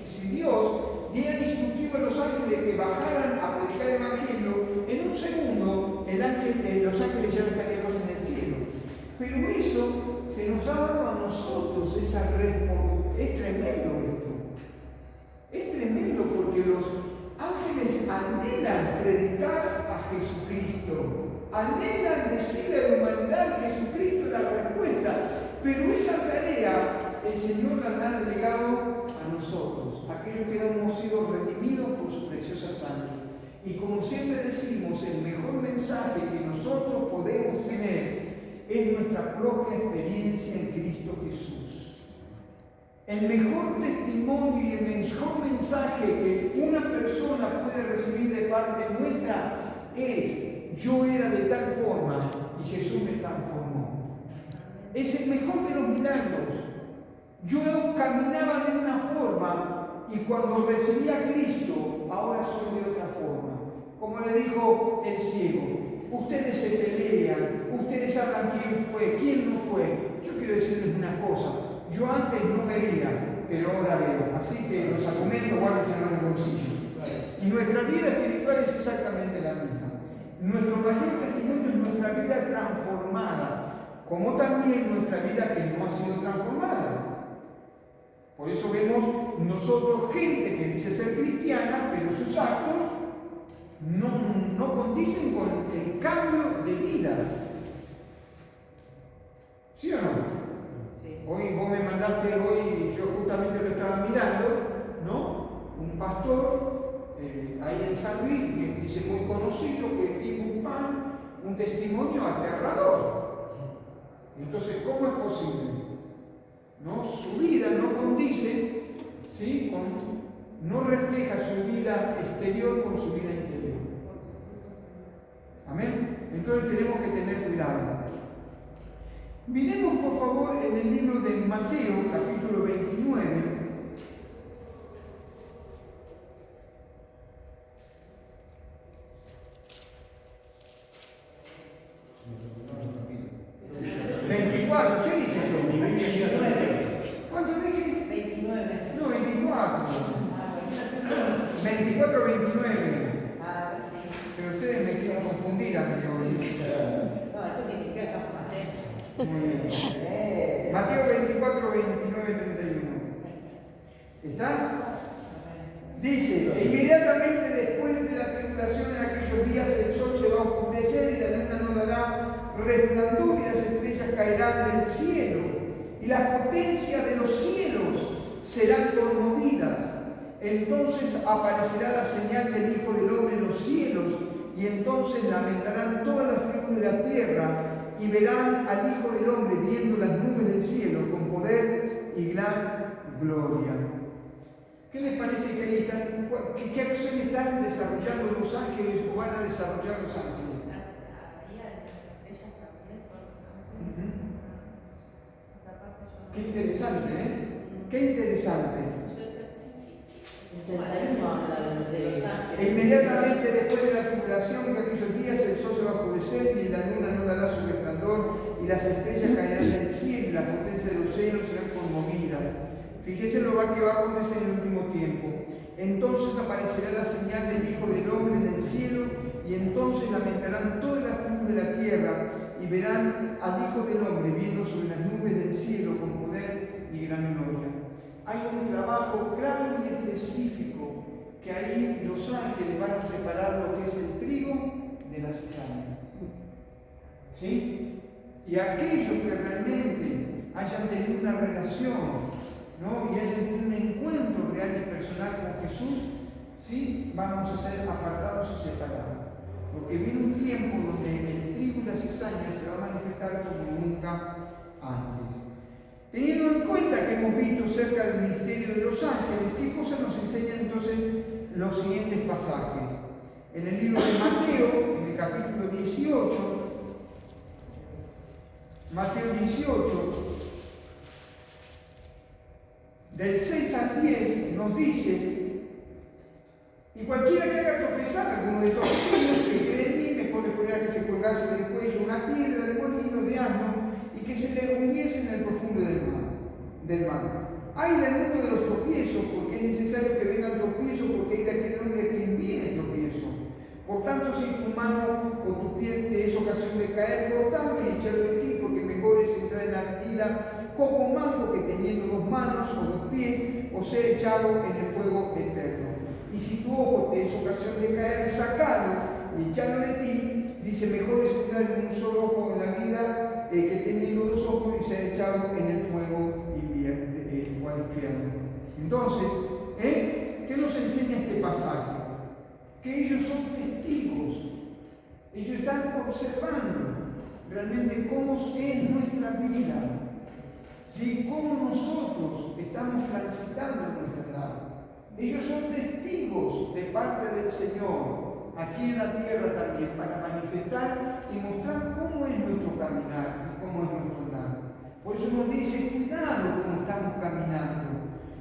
si Dios diera el instructivo a los ángeles que bajaran a predicar el Evangelio, en un segundo los ángeles ya no estarían más en el cielo. Pero eso se nos ha dado a nosotros esa responsabilidad. Es tremendo esto. Es tremendo porque los ángeles anhelan predicar a Jesucristo, anhelan decirle a la humanidad que Jesucristo es la respuesta, pero esa tarea el Señor la ha delegado a nosotros, aquellos que hemos sido redimidos por su preciosa sangre. Y como siempre decimos, el mejor mensaje que nosotros podemos tener es nuestra propia experiencia en Cristo Jesús. El mejor testimonio y el mejor mensaje que una persona puede recibir de parte nuestra es: yo era de tal forma y Jesús me transformó. Es el mejor de los milagros. Yo caminaba de una forma y cuando recibí a Cristo, ahora soy de otra forma. Como le dijo el ciego, ustedes se pelean, ustedes hablan quién fue, quién no fue. Yo quiero decirles una cosa, yo antes no veía, pero ahora veo. Así que los argumentos guárdense en el bolsillo. Y nuestra vida espiritual es exactamente la misma. Nuestro mayor testimonio es nuestra vida transformada, como también nuestra vida que no ha sido transformada. Por eso vemos nosotros gente que dice ser cristiana, pero sus actos no condicen con el cambio de vida. ¿Sí o no? Sí. Hoy vos me mandaste, hoy yo justamente lo estaba mirando, ¿no? Un pastor ahí en San Luis, que dice muy conocido, que Tim Pan, un testimonio aterrador. Entonces, ¿cómo es posible? ¿No? Su vida no condice, ¿sí? No refleja su vida exterior con su vida interior. Amén. Entonces tenemos que tener cuidado. Miremos por favor en el libro de Mateo, capítulo 29. ¿Qué dije yo? ¿Cuánto dije? 29. No, 24. 24, 29. Ah, sí. Pero ustedes me quieren confundir a mí hoy. No, eso significa que estamos atentos. Muy bien. Mateo 24, 29, 31. ¿Está? Dice, inmediatamente después de la tribulación en aquellos días el sol se va a oscurecer y la luna no dará resplandor y las estrellas caerán del cielo y las potencias de los cielos serán conmovidas. Entonces aparecerá la señal del Hijo del Hombre en los cielos y entonces lamentarán todas las tribus de la tierra y verán al Hijo del Hombre viendo las nubes del cielo con poder y gran gloria. ¿Qué les parece que ahí están? ¿Qué acción están desarrollando los ángeles o van a desarrollar los ángeles? Qué interesante, ¿eh? Qué interesante. El 31 habla de los ángeles. Inmediatamente después de la tribulación de aquellos días el sol se va a oscurecer y la luna no dará su resplandor y las estrellas caerán del cielo y las potencias de los cielos serán conmovidas. Fíjese lo que va a acontecer en el último tiempo. Entonces aparecerá la señal del Hijo del Hombre en el cielo y entonces lamentarán todas las tribus de la tierra y verán al Hijo del Hombre viendo sobre las nubes del cielo con poder y gran gloria. Hay un trabajo claro y específico que ahí los ángeles van a separar lo que es el trigo de la cizaña. ¿Sí? Y aquellos que realmente hayan tenido una relación, ¿no? Y hayan tenido un encuentro real y personal con Jesús, ¿sí? Vamos a ser apartados y separados. Porque viene un tiempo donde el trigo y la cizaña se va a manifestar como nunca antes. Teniendo en cuenta que hemos visto cerca del ministerio de los ángeles, ¿qué cosas nos enseñan entonces los siguientes pasajes? En el libro de Mateo, en el capítulo 18, Mateo 18, del 6 al 10, nos dice: y cualquiera que haga tropezar a alguno de estos pequeños que cree en mí, mejor le fuera que se colgase del cuello una piedra de molino de asno y que se le hundiese en el profundo del mar. Hay del mundo de los tropiezos, porque es necesario que vengan tropiezos, porque hay de aquel hombre quien viene tropiezo. Por tanto, si tu mano o tu pie te es ocasión de caer, cortalo y echarlo de ti, porque mejor es entrar en la vida cojo mango que teniendo dos manos o dos pies, o ser echado en el fuego eterno. Y si tu ojo te es ocasión de caer, sacalo y echalo de ti. Dice, mejor es entrar en un solo ojo en la vida que teniendo dos ojos y ser echado en el fuego o al infierno. Entonces, ¿qué nos enseña este pasaje? Que ellos son observando realmente cómo es nuestra vida, ¿sí? Cómo nosotros estamos transitando en nuestra vida. Ellos son testigos de parte del Señor, aquí en la tierra también, para manifestar y mostrar cómo es nuestro caminar y cómo es nuestro andar. Por eso nos dice, cuidado cómo estamos caminando.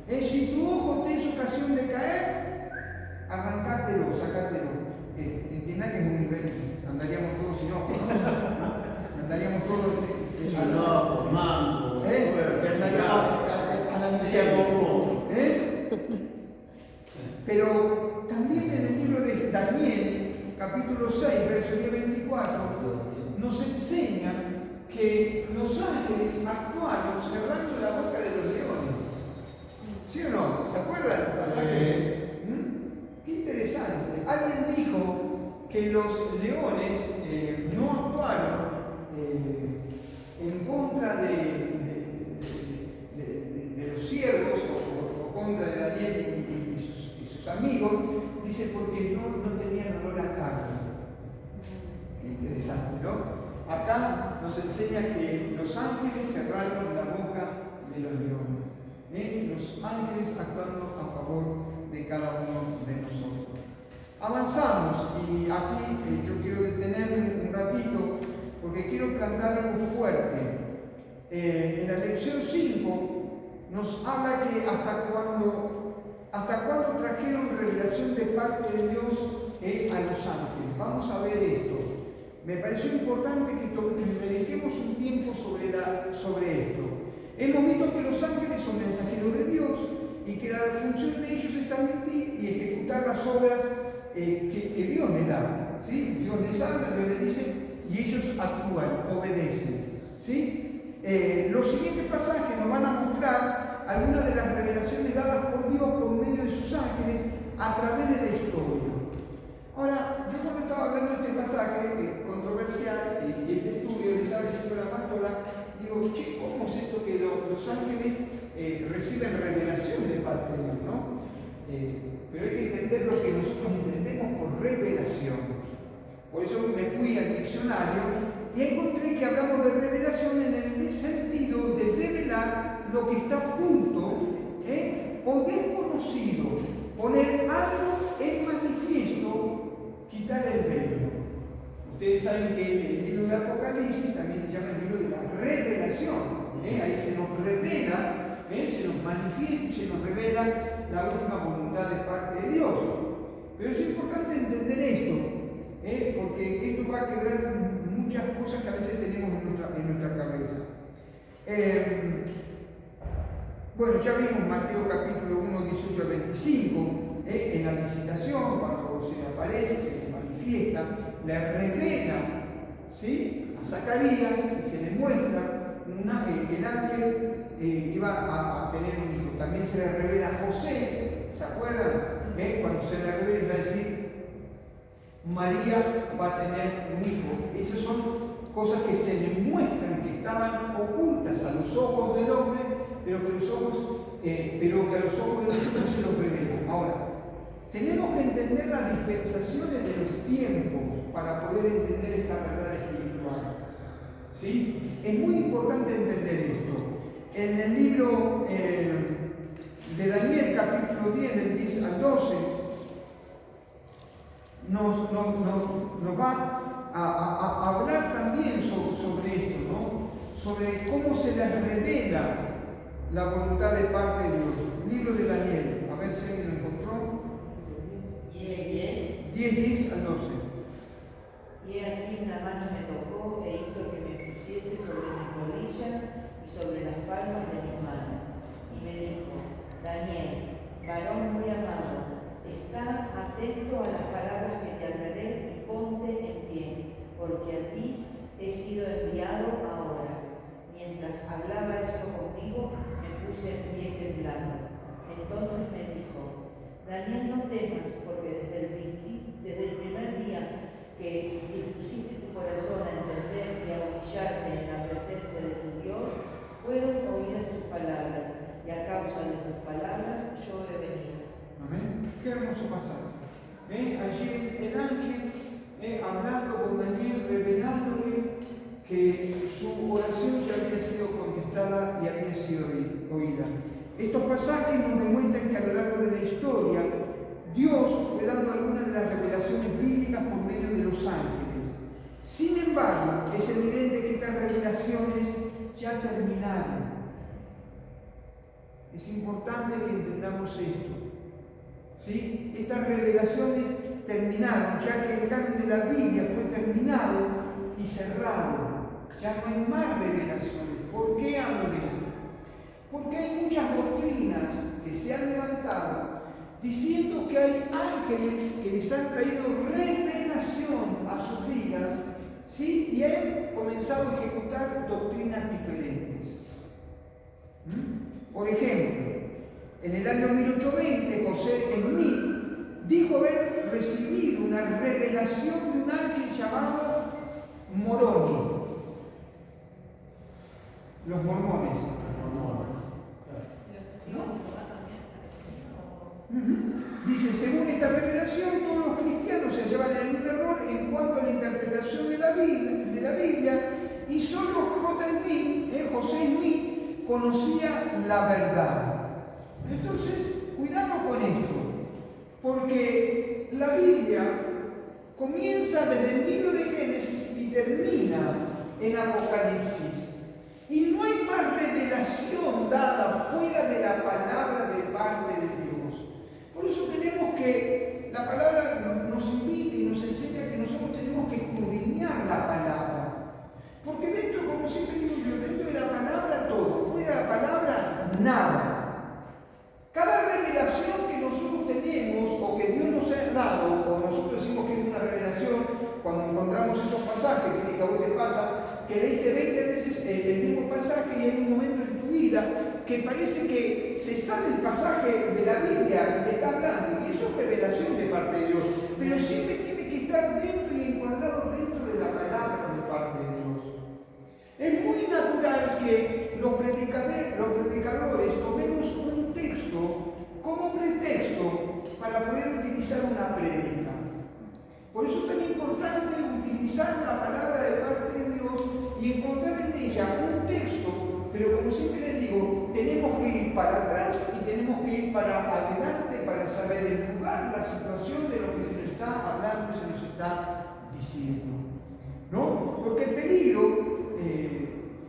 Si tu ojo te es ocasión de caer, arrancátelo, sacátelo. Entienda que es un nivel, andaríamos todos sin ojo, ¿no? Andaríamos todos No, manco. Pero también en el libro de Daniel, capítulo 6, verso 24, nos enseña que los ángeles actuaron cerrando la boca de los leones. ¿Sí o no? ¿Se acuerdan? Qué interesante. Alguien dijo que los leones no actuaron en contra de los siervos o contra de Daniel y sus amigos, dice porque no tenían olor a carne. Qué interesante, ¿no? Acá nos enseña que los ángeles cerraron la boca de los leones. Los ángeles actuando a favor de cada uno de nosotros. Avanzamos y aquí yo quiero detenerme un ratito porque quiero plantar algo fuerte. En la lección 5 nos habla que hasta cuándo trajeron revelación de parte de Dios a los ángeles. Vamos a ver esto. Me pareció importante que dediquemos un tiempo sobre esto. Hemos visto que los ángeles son mensajeros de Dios y que la función de ellos es transmitir y ejecutar las obras que Dios les da. ¿Sí? Dios les habla, Dios les dice y ellos actúan, obedecen. ¿Sí? Los siguientes pasajes nos van a mostrar algunas de las revelaciones dadas por Dios por medio de sus ángeles a través de la historia. Ahora, yo cuando estaba hablando de este pasaje controversial y este estudio, le estaba diciendo a la pastora, digo, che, ¿cómo es esto que los ángeles reciben revelación de parte de Dios, ¿no? Pero hay que entender lo que nosotros entendemos por revelación. Por eso me fui al diccionario y encontré que hablamos de revelación en el sentido de revelar lo que está oculto o desconocido, poner algo en manifiesto, quitar el velo. Ustedes saben que el libro de Apocalipsis también se llama el libro de la revelación. Ahí se nos revela, se nos manifiesta y se nos revela la última voluntad de parte de Dios. Pero es importante entender esto, porque esto va a quebrar muchas cosas que a veces tenemos en nuestra cabeza. Bueno, ya vimos Mateo capítulo 1, 18 a 25, en la visitación, cuando se le aparece, se le manifiesta, le revela, ¿sí?, a Zacarías y se le muestra el ángel iba a tener un hijo. También se le revela a José, ¿se acuerdan? Cuando se le revela, va a decir, María va a tener un hijo. Esas son cosas que se le muestran, que estaban ocultas a los ojos del hombre, pero que a los ojos de Dios no se los revela. Ahora, tenemos que entender las dispensaciones de los tiempos para poder entender esta verdad espiritual. ¿Sí? Es muy importante entender esto. En el libro de Daniel, capítulo 10, del 10 al 12, nos va a hablar también sobre esto, ¿no? Sobre cómo se les revela la voluntad de parte de Dios. Libro de Daniel, a ver si alguien lo encontró. 10 al 12. Y aquí una mano me tocó e hizo que me pusiese sobre mis rodillas y sobre las palmas de mis manos. Y me dijo, Daniel, varón muy amado, está atento a las palabras que te hablaré y ponte en pie, porque a ti he sido enviado ahora. Mientras hablaba esto conmigo, me puse en pie temblando. Entonces me dijo, Daniel, no temas, porque desde el primer día que dispusiste tu corazón a entender y a humillarte en la presencia de tu Dios, fueron oídas tus palabras, y a causa de tus palabras yo he venido. Amén. Qué hermoso pasaje. Allí el ángel, hablando con Daniel, revelando sido oída. Estos pasajes nos demuestran que a lo largo de la historia Dios fue dando algunas de las revelaciones bíblicas por medio de los ángeles. Sin embargo, es evidente que estas revelaciones ya terminaron. Es importante que entendamos esto. ¿Sí? Estas revelaciones terminaron, ya que el canon de la Biblia fue terminado y cerrado. Ya no hay más revelaciones. ¿Por qué hablo de esto? Porque hay muchas doctrinas que se han levantado diciendo que hay ángeles que les han traído revelación a sus vidas, ¿sí? Y han comenzado a ejecutar doctrinas diferentes. Por ejemplo, en el año 1820, José Smith dijo haber recibido una revelación de un ángel llamado Moroni. Los mormones. Dice, según esta revelación, todos los cristianos se llevan en un error en cuanto a la interpretación de la Biblia, y solo José Smith, conocía la verdad. Entonces, cuidado con esto, porque la Biblia comienza desde el libro de Génesis y termina en Apocalipsis. Y no hay más revelación dada fuera de la palabra de parte de Dios. Por eso tenemos que, la palabra nos invita y nos enseña que nosotros tenemos que escudriñar la palabra. Porque dentro, como siempre digo yo, dentro de la palabra todo, fuera de la palabra nada. Cada revelación que nosotros tenemos o que Dios nos ha dado, o nosotros decimos que es una revelación, cuando encontramos esos pasajes, que a vos te pasa, que leíste 20 veces el mismo pasaje y hay un momento en tu vida que parece que se sale el pasaje de la Biblia y te está hablando, y eso es revelación de parte de Dios, pero siempre tiene que estar dentro y encuadrado dentro de la palabra de parte de Dios. Es muy natural que los predicadores tomemos un texto como pretexto para poder utilizar una prédica. Por eso es tan importante utilizar la palabra de parte de Dios y encontrar en ella un texto, pero como siempre les digo, tenemos que ir para atrás y tenemos que ir para adelante para saber el lugar, la situación de lo que se nos está hablando, se nos está diciendo. ¿No? Porque el peligro,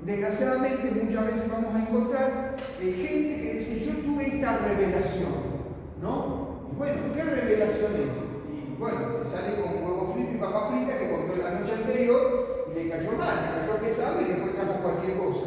desgraciadamente, muchas veces vamos a encontrar gente que dice, yo tuve esta revelación, ¿no? Y bueno, ¿qué revelación es? Bueno, le sale con huevo frito y papa frita que contó la noche anterior y le cayó mal, le cayó pesado y después trajo cualquier cosa.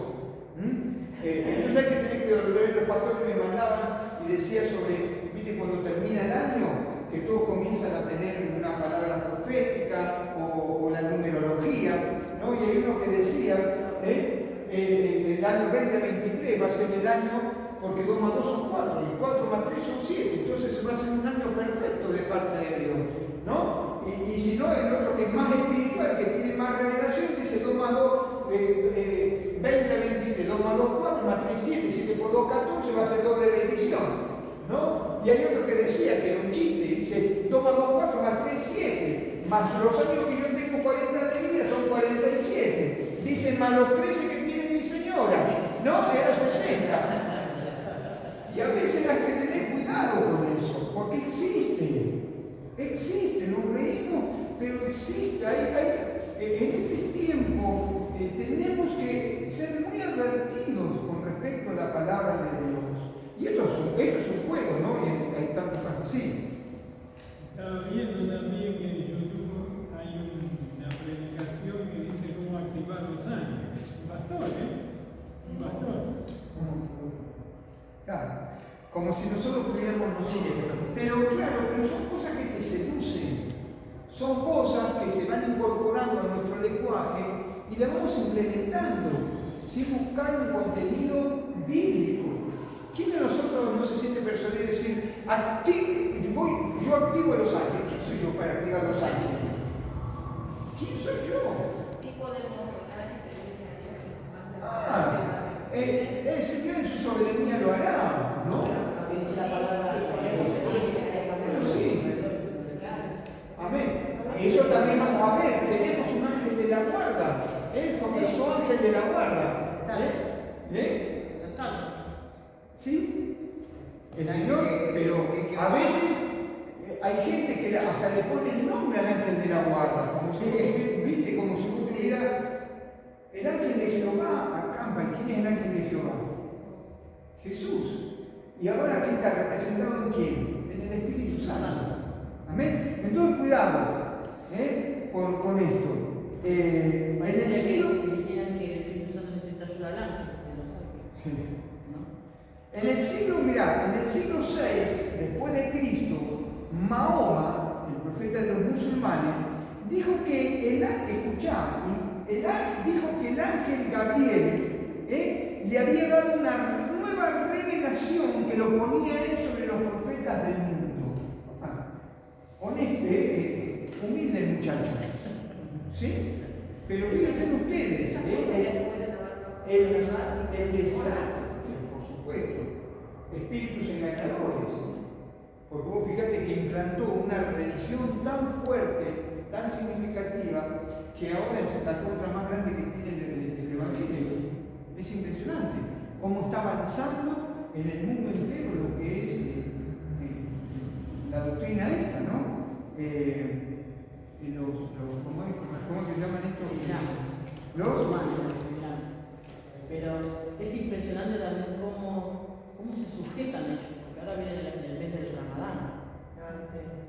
Entonces hay que tener cuidado. Los pastores me mandaban y decía sobre, viste, cuando termina el año, que todos comienzan a tener una palabra profética o la numerología, ¿no? Y hay uno que decía, el año 2023 va a ser el año porque 2 más 2 son 4, y 4 más 3 son 7, entonces va a ser un año perfecto de parte de Dios, ¿no? Y si no, el otro que es más espiritual, que tiene más revelación, dice 2 más 2, 20, 23, 2 más 2, 4, más 3, 7, 7 por 2, 14, va a ser doble bendición, ¿no? Y hay otro que decía, que era un chiste, dice 2 más 2, 4, más 3, 7, más los años que yo tengo 40 de vida son 47, dice más los 13 que tiene mi señora, ¿no? Era 60. Y a veces hay que tener cuidado con eso, porque existe, nos reímos, pero existe. En este tiempo tenemos que ser muy advertidos con respecto a la palabra de Dios. Y esto es un juego, ¿no? Y hay tantas cosas así. Estaba viendo también que en YouTube hay una predicación que dice cómo activar los ángeles. Un pastor, Un pastor. Claro, como si nosotros pudiéramos nosotros. Pero son cosas que te seducen. Son cosas que se van incorporando a nuestro lenguaje y las vamos implementando sin buscar un contenido bíblico. ¿Quién de nosotros no se siente persuadido de decir, yo activo los ángeles? ¿Quién soy yo para activar los ángeles? ¿Quién soy yo? Sí podemos orar y pedirle a Dios que nos mande El Señor en su soberanía lo hará, ¿no? Dice la palabra de Pero sí. Amén. Eso también vamos a ver. Tenemos un ángel de la guarda. El famoso ángel de la guarda. Los salmos. ¿Sí? El Señor, pero a veces hay gente que hasta le pone el nombre al ángel de la guarda, como si viste, como si vos tuvieras el ángel de Jehová acampa. ¿Y quién es el ángel de Jehová? Jesús. ¿Y ahora aquí está representado en quién? En el Espíritu Santo. Amén. Entonces cuidado con esto. En el cielo. Dijeran que el Espíritu Santo necesita ayuda al ángel, de los ángeles. Sí. ¿No? En el siglo, mirá, en el siglo VI después de Cristo, Mahoma, el profeta de los musulmanes, dijo que el ángel Gabriel le había dado una nueva revelación que lo ponía a él sobre los profetas del mundo. Honesto, humilde el muchacho. ¿Sí? Pero fíjense ustedes, el desastre, por supuesto, espíritus engañadores. Porque vos fíjate que implantó una religión tan fuerte, tan significativa, que ahora es la contra más grande que tiene el Evangelio. Es impresionante cómo está avanzando en el mundo entero lo que es la doctrina esta, ¿no? ¿Cómo se llaman estos? Los Pero es impresionante también cómo se sujetan ellos, porque ahora viene el mes del Ramadán,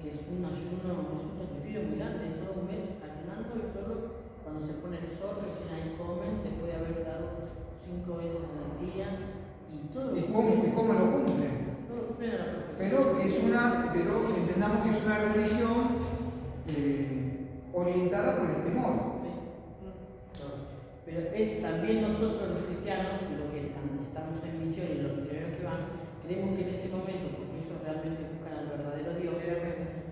que es un ayuno, es un sacrificio muy grande, es todo un mes ayunando y solo cuando se pone el sol, recién ahí comen, después de haber dado 5 veces en el día y todo. ¿Y cómo lo cumplen? Todo lo cumplen a la perfección. Pero entendamos que es una religión orientada por el temor. Pero también nosotros los cristianos, y los que estamos en misión y los misioneros que van, creemos que en ese momento, porque ellos realmente buscan al verdadero Dios,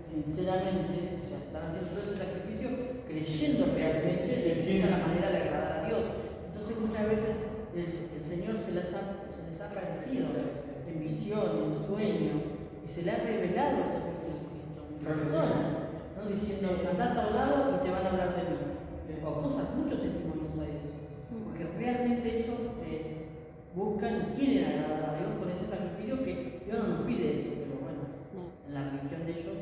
sinceramente, o sea, están haciendo todo ese sacrificio creyendo realmente de que esa es la manera de agradar a Dios. Entonces muchas veces el Señor se les ha aparecido en visión, en sueño, y se le ha revelado el Señor Jesucristo en persona, ¿no? Diciendo, andate a un lado y te van a hablar de mí. O cosas, muchos testimonios hay de eso. Porque realmente ellos buscan y quieren agradar a Dios con ese sacrificio que Dios no nos pide eso, pero bueno, en la religión de ellos.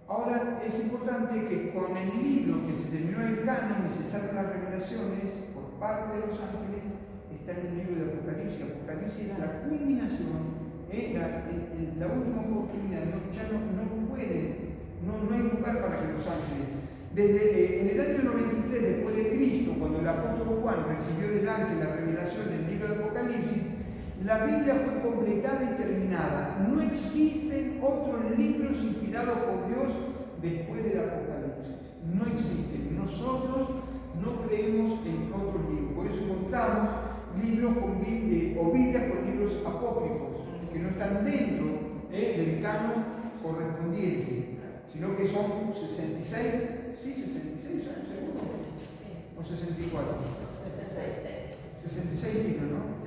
Ahora es importante que con el libro que se terminó el canon y se sacan las revelaciones por parte de los ángeles, está en el libro de Apocalipsis. Apocalipsis es la culminación, la última oportunidad. No hay lugar para que los ángeles. Desde en el año 93 después de Cristo, cuando el apóstol Juan recibió del ángel la revelación del libro de Apocalipsis, la Biblia fue completada y terminada. No existen otros libros inspirados por Dios después del Apocalipsis. No existen. Nosotros no creemos en otros libros. Por eso encontramos libros o Biblias con libros apócrifos, que no están dentro del canon correspondiente, sino que son 66. ¿Sí? 66 son, seguro. ¿O 64? 66 libros, ¿no?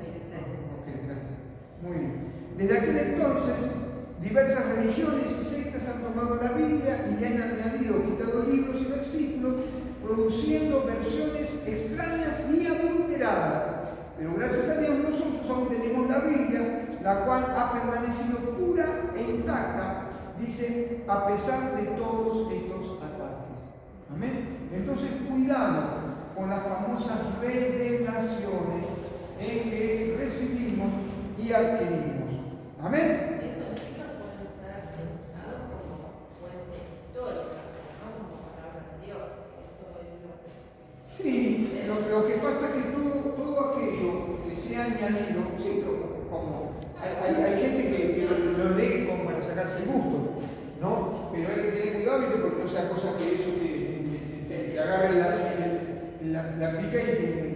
Ok, gracias. Muy bien. Desde aquel entonces, diversas religiones y sectas han tomado la Biblia y le han añadido, quitado libros y versículos, produciendo versiones extrañas y adulteradas. Pero gracias a Dios nosotros aún tenemos la Biblia, la cual ha permanecido pura e intacta, dice, a pesar de todos estos ataques. Amén. Entonces, cuidado con las famosas revelaciones que recibimos y adquirimos. Amén. Eso encima puede ser usado como fuente histórica, no como palabra de Dios. Eso es lo que... Sí, lo que pasa es que todo aquello que se ha añadido, sí, como hay gente que lo lee como para sacarse el gusto, ¿no? Pero hay que tener cuidado, ¿viste? Porque no sea cosa que eso te agarre la pica y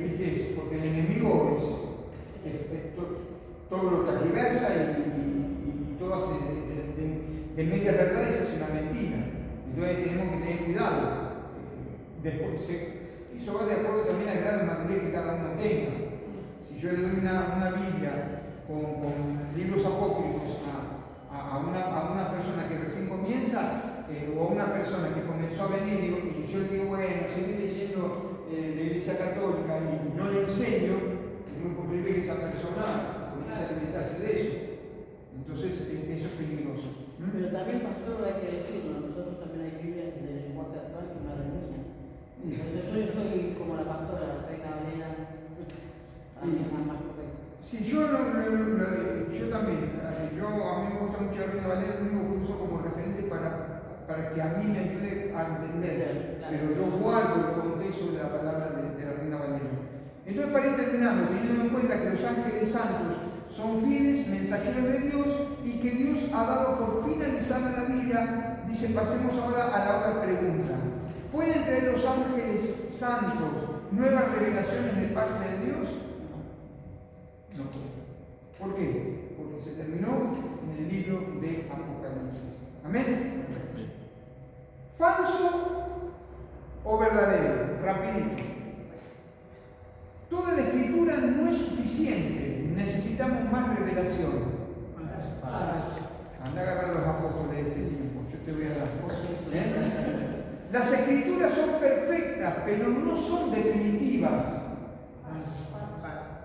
¿viste? Porque el enemigo todo lo transversa y todo hace de medias verdades hace una mentira. Entonces tenemos que tener cuidado. Después, eso va de acuerdo también al grado de madurez que cada uno tenga. Si yo le doy una Biblia con libros apócrifos a una persona que recién comienza, o a una persona que comenzó a venir, y yo le digo, bueno, seguí leyendo la Iglesia Católica y no le enseño, porque ve que esa persona comienza a alimentarse de eso. para que a mí me ayude a entender, Claro. pero yo guardo el contexto de la palabra de la Reina Valera. Entonces, para ir terminando, teniendo en cuenta que los ángeles santos son fieles mensajeros de Dios y que Dios ha dado por finalizada la Biblia, dice, pasemos ahora a la otra pregunta. ¿Pueden traer los ángeles santos nuevas revelaciones de parte de Dios? No. ¿Por qué? Porque se terminó en el libro de Apocalipsis. ¿Amén? ¿Falso o verdadero? Rapidito. Toda la escritura no es suficiente, necesitamos más revelación. Anda a agarrar a los apóstoles de este tiempo, yo te voy a dar. Las escrituras son perfectas, pero no son definitivas.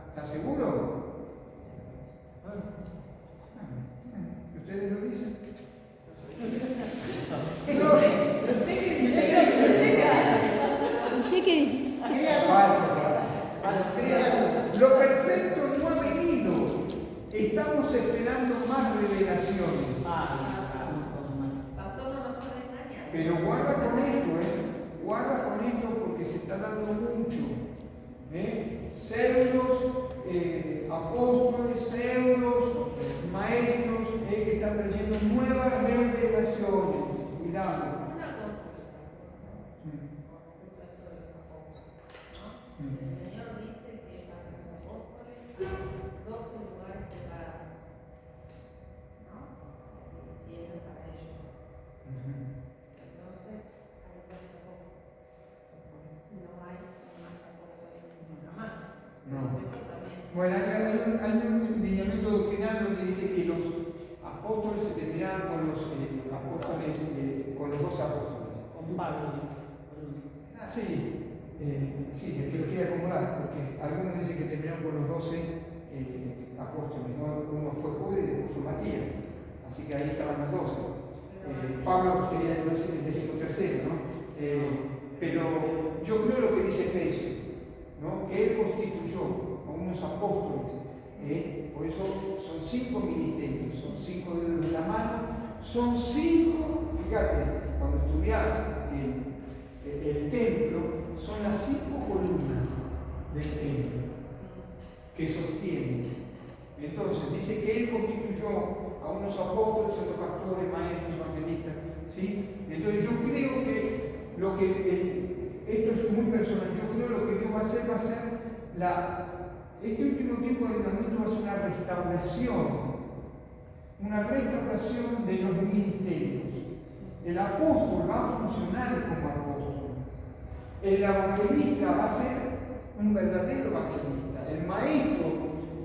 ¿Estás seguro? ¿Ustedes lo dicen? ¿Usted qué dice? Lo perfecto no ha venido. Estamos esperando más revelaciones. Pastor, no nos puede engañar. Pero guarda con esto, guarda con esto porque se está dando mucho. Pseudos apóstoles, pseudos maestros que están trayendo nuevas revelaciones. Cuidado. Una consulta. Respecto de los apóstoles, ¿no? El Señor dice que para los apóstoles hay 12 lugares preparados, ¿no? El cielo para ellos. Entonces, hay 12 apóstoles. No hay más apóstoles nunca más. No. Entonces, eso también. Bueno, hay un lineamiento doctrinal donde dice que los apóstoles se terminaron con los apóstoles, con los 12 apóstoles. Con Pablo. Sí, el que lo quiere acomodar, porque algunos dicen que terminaron con los 12 apóstoles, ¿no? Uno fue Judas y después fue Matías, así que ahí estaban los 12. Pablo sería el 13º, ¿no? Pero yo creo lo que dice Efesios, ¿no? Que él constituyó a unos apóstoles, por eso son 5 ministerios, son 5 dedos de la mano, son 5, fíjate, cuando estudias el templo, son las 5 columnas del templo que sostienen. Entonces, dice que él constituyó a unos apóstoles, otros pastores, maestros, evangelistas, ¿sí? Entonces yo creo que lo que, esto es muy personal, yo creo que lo que Dios va a hacer este último tiempo de avivamiento va a ser una restauración de los ministerios. El apóstol va a funcionar como apóstol. El evangelista va a ser un verdadero evangelista. El maestro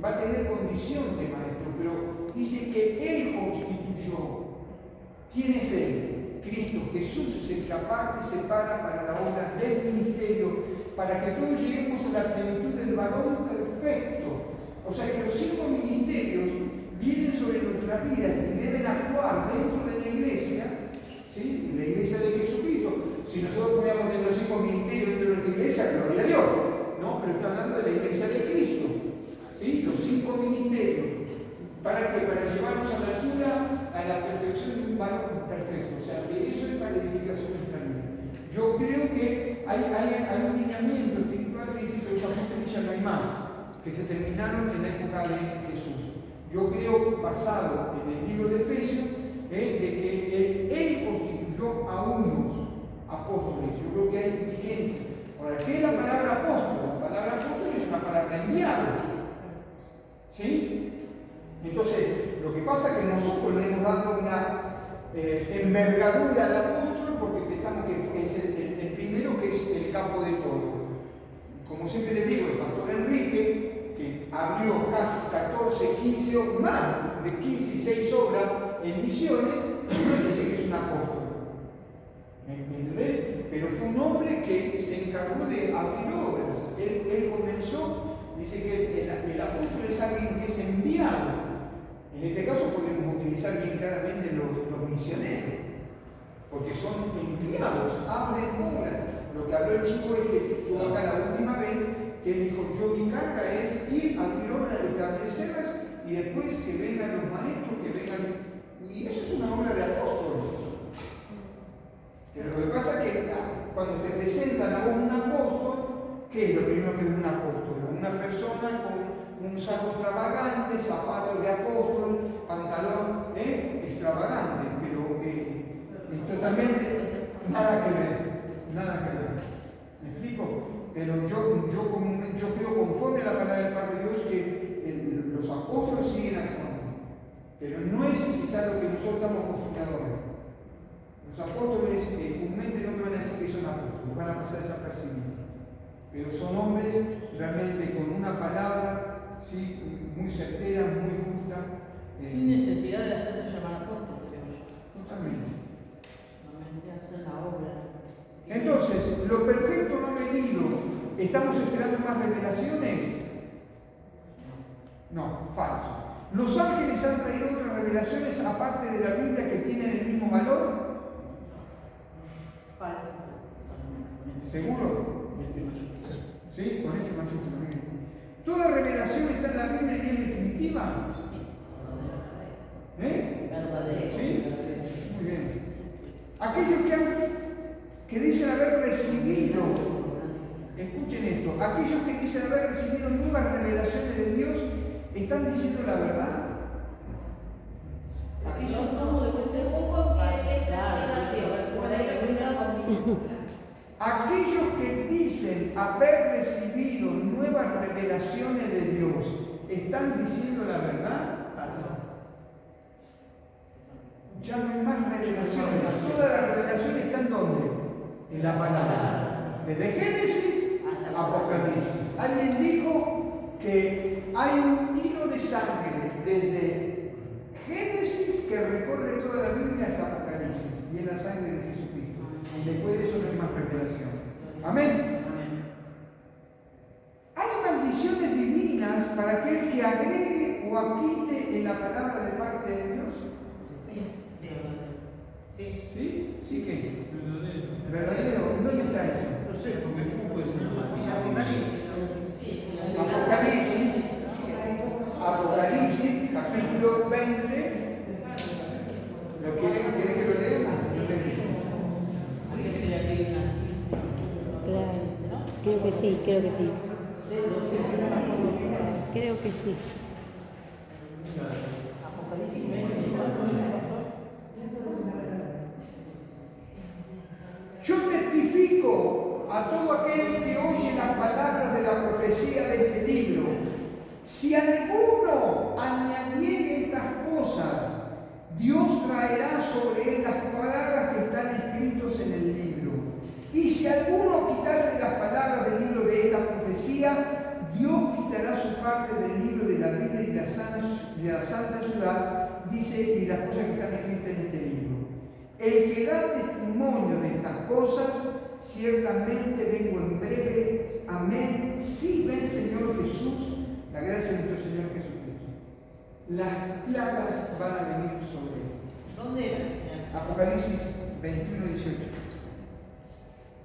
va a tener condición de maestro, pero dice que él constituyó. ¿Quién es él? Cristo. Jesús es el que aparte separa para la obra del ministerio, para que todos lleguemos a la plenitud del varón perfecto. O sea que los 5 ministerios vienen sobre nuestras vidas y deben actuar dentro de la iglesia, ¿sí? La iglesia de Jesucristo. Si nosotros pudiéramos tener los 5 ministerios dentro de nuestra iglesia, gloria a Dios, ¿no? Pero está hablando de la iglesia de Cristo, ¿sí? Los 5 ministerios. ¿Para qué? Para llevarnos a la altura, a la perfección de un varón perfecto. O sea, que eso es para la edificación de nuestra vida. Yo creo que hay un lineamiento espiritual que dice que los apóstoles ya no hay más, que se terminaron en la época de Jesús. Yo creo, basado en el libro de Efesios, de que él constituyó a unos apóstoles. Yo creo que hay vigencia. Ahora, ¿qué es la palabra apóstol? La palabra apóstol es una palabra enviado. ¿Sí? Entonces, lo que pasa es que nosotros le hemos dado una envergadura al apóstol porque pensamos que es el primero, que es el capo de todo. Como siempre les digo, el pastor Enrique, que abrió casi 14, 15 o más de 15 y 6 obras en misiones, no dice que es un apóstol. ¿Me entendés? Pero fue un hombre que se encargó de abrir obras. Él comenzó, dice que el apóstol es alguien que es enviado. En este caso podemos utilizar bien claramente los misioneros, porque son enviados, abren obras. Lo que habló el chico es que estuvo acá la última vez, que dijo, yo mi carga es ir a abrir obras, establecerlas y después que vengan los maestros, que vengan. Y eso es una obra de apóstol. Pero lo que pasa es que cuando te presentan a vos un apóstol, ¿qué es lo primero que es un apóstol? Una persona con un saco extravagante, zapatos de apóstol, pantalón extravagante, pero es totalmente nada que ver. ¿Me explico? Pero yo creo conforme a la palabra del Padre de Dios que los apóstoles siguen actuando. Pero no es quizás lo que nosotros estamos acostumbrados a ver. Los apóstoles comúnmente no me van a decir que son apóstoles, van a pasar desapercibidos. Pero son hombres realmente con una palabra muy certera, muy justa. Sin necesidad de hacerse llamar apóstol, creo yo. Totalmente. Solamente hacen la obra. Entonces, lo perfecto no medido, ¿estamos esperando más revelaciones? No, falso. ¿Los ángeles han traído otras revelaciones aparte de la Biblia que tienen el mismo valor? Falso. ¿Seguro? ¿Sí? Con ese mayúsculo. ¿Toda revelación está en la Biblia y es definitiva? Verdadero. ¿Sí? Muy bien. Aquellos que dicen haber recibido, escuchen esto, aquellos que dicen haber recibido nuevas revelaciones de Dios, ¿están diciendo la verdad? Aquellos no, Aquellos que dicen haber recibido nuevas revelaciones de Dios, ¿están diciendo la verdad? Ya no hay más revelaciones. Todas las revelaciones están ¿dónde? En la palabra. Desde Génesis a Apocalipsis. Alguien dijo que hay un hilo de sangre desde Génesis que recorre toda la Biblia hasta Apocalipsis. Y es la sangre de Jesucristo. Y después de eso no hay más revelación. Amén. Hay maldiciones divinas para aquel que agregue o aquite en la palabra de parte de Dios. ¿Sí? ¿Sí qué? ¿Verdadero? ¿Dónde está eso? No sé, porque ¿cómo puede ser? Apocalipsis, capítulo 20. ¿Lo quieren que lo leamos? Claro, creo que sí. Creo que sí. Apocalipsis. Yo testifico a todo aquel que oye las palabras de la profecía de este libro. Si alguno añadiere estas cosas, Dios traerá sobre él las palabras que están escritas en el libro. Y si alguno quitare las palabras del libro de esta profecía, Dios quitará su parte del libro de la vida y de la santa ciudad, dice, y las cosas que están escritas en este libro. El que da testimonio de estas cosas, ciertamente vengo en breve. Amén. Sí, ven, Señor Jesús, la gracia de nuestro Señor Jesucristo. Las plagas van a venir sobre él. ¿Dónde era? Apocalipsis 21, 18.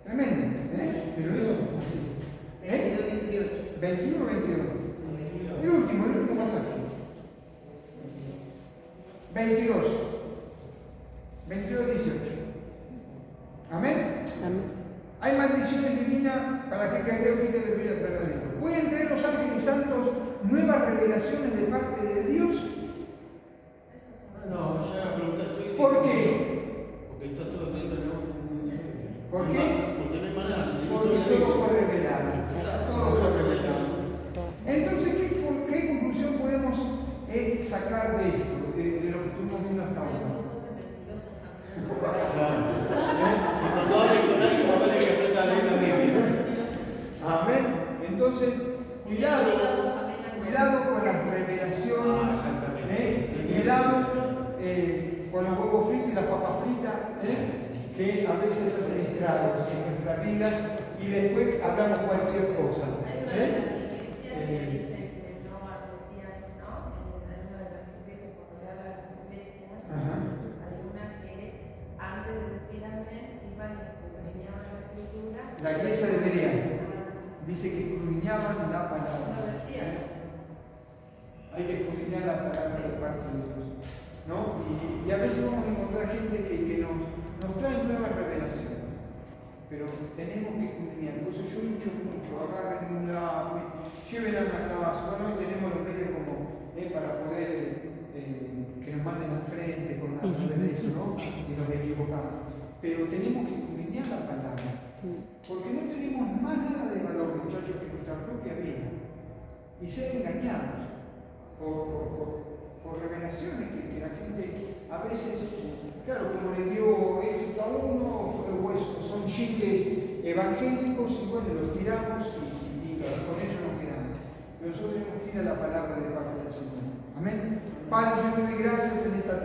Tremendo, Pero eso, así. 22, 18. 21, 22. El último pasaje. 22. 22, 18. Amén. Hay maldiciones divinas para que creo que te revela el verdadero. ¿Pueden traer los ángeles santos nuevas revelaciones de parte de Dios? No, ya pregunté. ¿Por qué? Porque está todo escrito en el ¿Por qué? Porque no hay maná. Porque todo fue revelado. Todo fue revelado. Entonces, ¿qué conclusión podemos sacar de esto, de lo que estuvimos viendo hasta ahora? Y cuando hable con alguien, va a tener que aprender a leer la Biblia. Amén. Entonces, cuidado con las revelaciones, cuidado con los huevos fritos y las papas fritas, que a veces hacen estragos en nuestra vida y después hablamos cualquier cosa. La iglesia de Berea dice que escudriñaban la palabra. Hay que escudriñar la palabra de parte de Dios, ¿no? Y a veces vamos a encontrar gente que nos trae nuevas revelaciones. pero tenemos que escudriñar. Entonces yo lucho mucho, agarren un lápiz, lleven a la casa. Bueno, hoy tenemos los medios como para poder que nos manden al frente con la de eso, ¿no? Si nos equivocamos. Pero tenemos que escudriñar la palabra, porque no tenemos más nada de valor, muchachos, que nuestra propia vida. Y ser engañados por revelaciones que la gente a veces, claro, como le dio éxito a uno, o son chicles evangélicos y bueno, los tiramos y con eso nos quedamos. Pero nosotros tenemos que ir a la palabra de parte del Señor. Amén. Padre, yo te doy gracias en esta tarde.